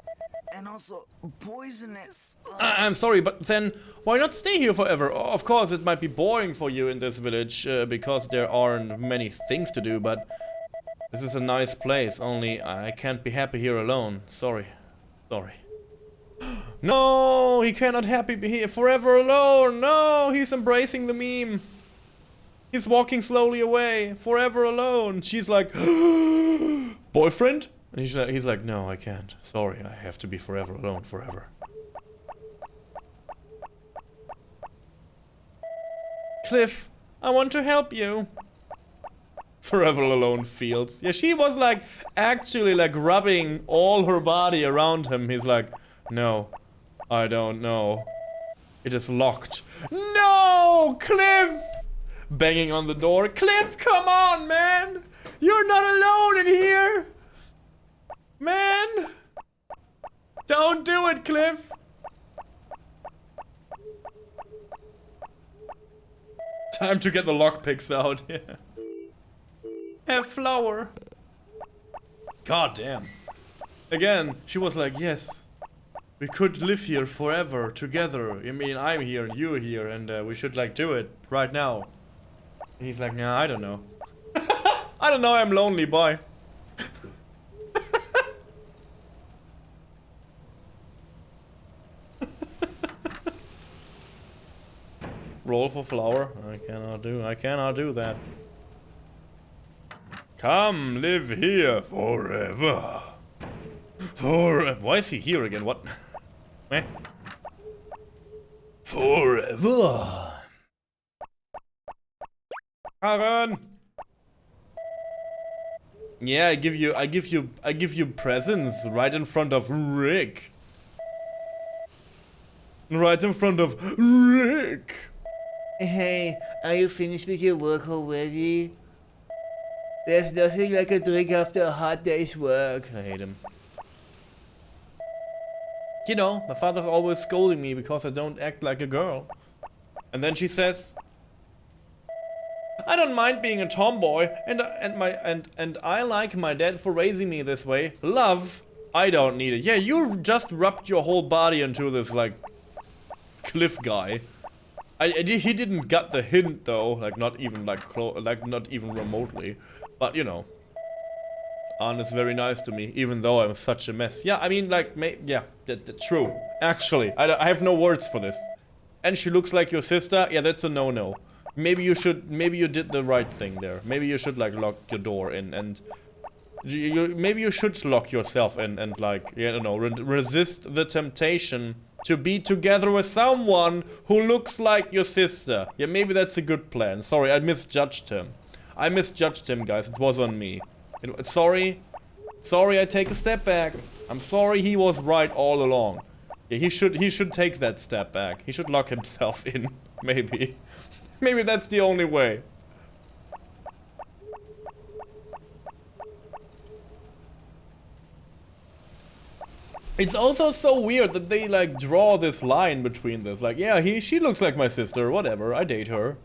and also poisonous. I'm sorry, but then why not stay here forever? Of course, it might be boring for you in this village because there aren't many things to do, but this is a nice place. Only I can't be happy here alone. Sorry. Sorry. No, he cannot be here forever alone. No, he's embracing the meme. He's walking slowly away, forever alone. She's like, boyfriend? And he's like, no, I can't. Sorry, I have to be forever alone, forever. Cliff, I want to help you. Forever alone feels. Yeah, she was like, actually like rubbing all her body around him. He's like, no. I don't know. It is locked. No! Cliff! Banging on the door. Cliff, come on, man! You're not alone in here! Man! Don't do it, Cliff! Time to get the lockpicks out. Yeah. Have flour. God damn. Again, she was like, yes. We could live here forever together. I mean, I'm here and you're here, and we should like do it right now. And he's like, nah, I don't know. I don't know, I'm lonely, bye. Roll for flour. I cannot do that. Come live here forever. Why is he here again? What? Eh? Forever. Aaron. Yeah, I give you presents right in front of Rick. Right in front of Rick. Hey, are you finished with your work already? There's nothing like a drink after a hard day's work. I hate him. You know, my father's always scolding me because I don't act like a girl. And then she says, I don't mind being a tomboy, and I like my dad for raising me this way. Love, I don't need it. Yeah, you just rubbed your whole body into this, like, cliff guy. He didn't get the hint though, like not even not even remotely. But you know, Anne is very nice to me, even though I'm such a mess. Yeah, I mean, like, yeah, true. Actually, I have no words for this. And she looks like your sister. Yeah, that's a no-no. Maybe you did the right thing there. Maybe you should like lock your door in and maybe you should lock yourself in and like, I don't know, resist the temptation to be together with someone who looks like your sister. Yeah, maybe that's a good plan. Sorry, I misjudged him. I misjudged him, guys. It was on me. Sorry, I take a step back. I'm sorry, he was right all along. Yeah, he should take that step back. He should lock himself in, maybe. Maybe that's the only way. It's also so weird that they like draw this line between this. Like, yeah, she looks like my sister, whatever, I date her.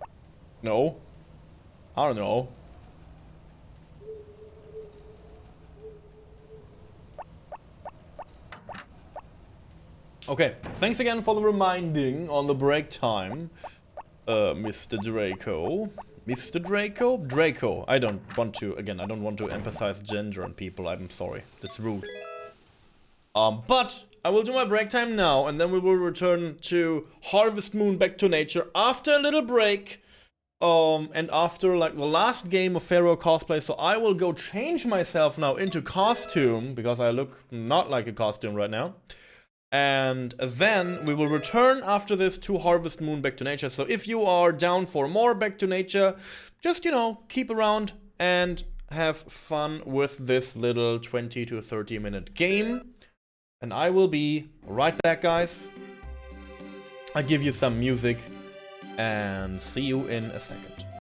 No. I don't know. Okay, thanks again for the reminding on the break time, Mr. Draco. Mr. Draco? Draco. I don't want to empathize gender on people, I'm sorry. That's rude. But I will do my break time now, and then we will return to Harvest Moon Back to Nature after a little break. And after like the last game of Pharaoh cosplay, so I will go change myself now into costume, because I look not like a costume right now. And then we will return after this to Harvest Moon Back to Nature. So if you are down for more Back to Nature, just, you know, keep around and have fun with this little 20 to 30 minute game. And I will be right back, guys. I'll give you some music and see you in a second.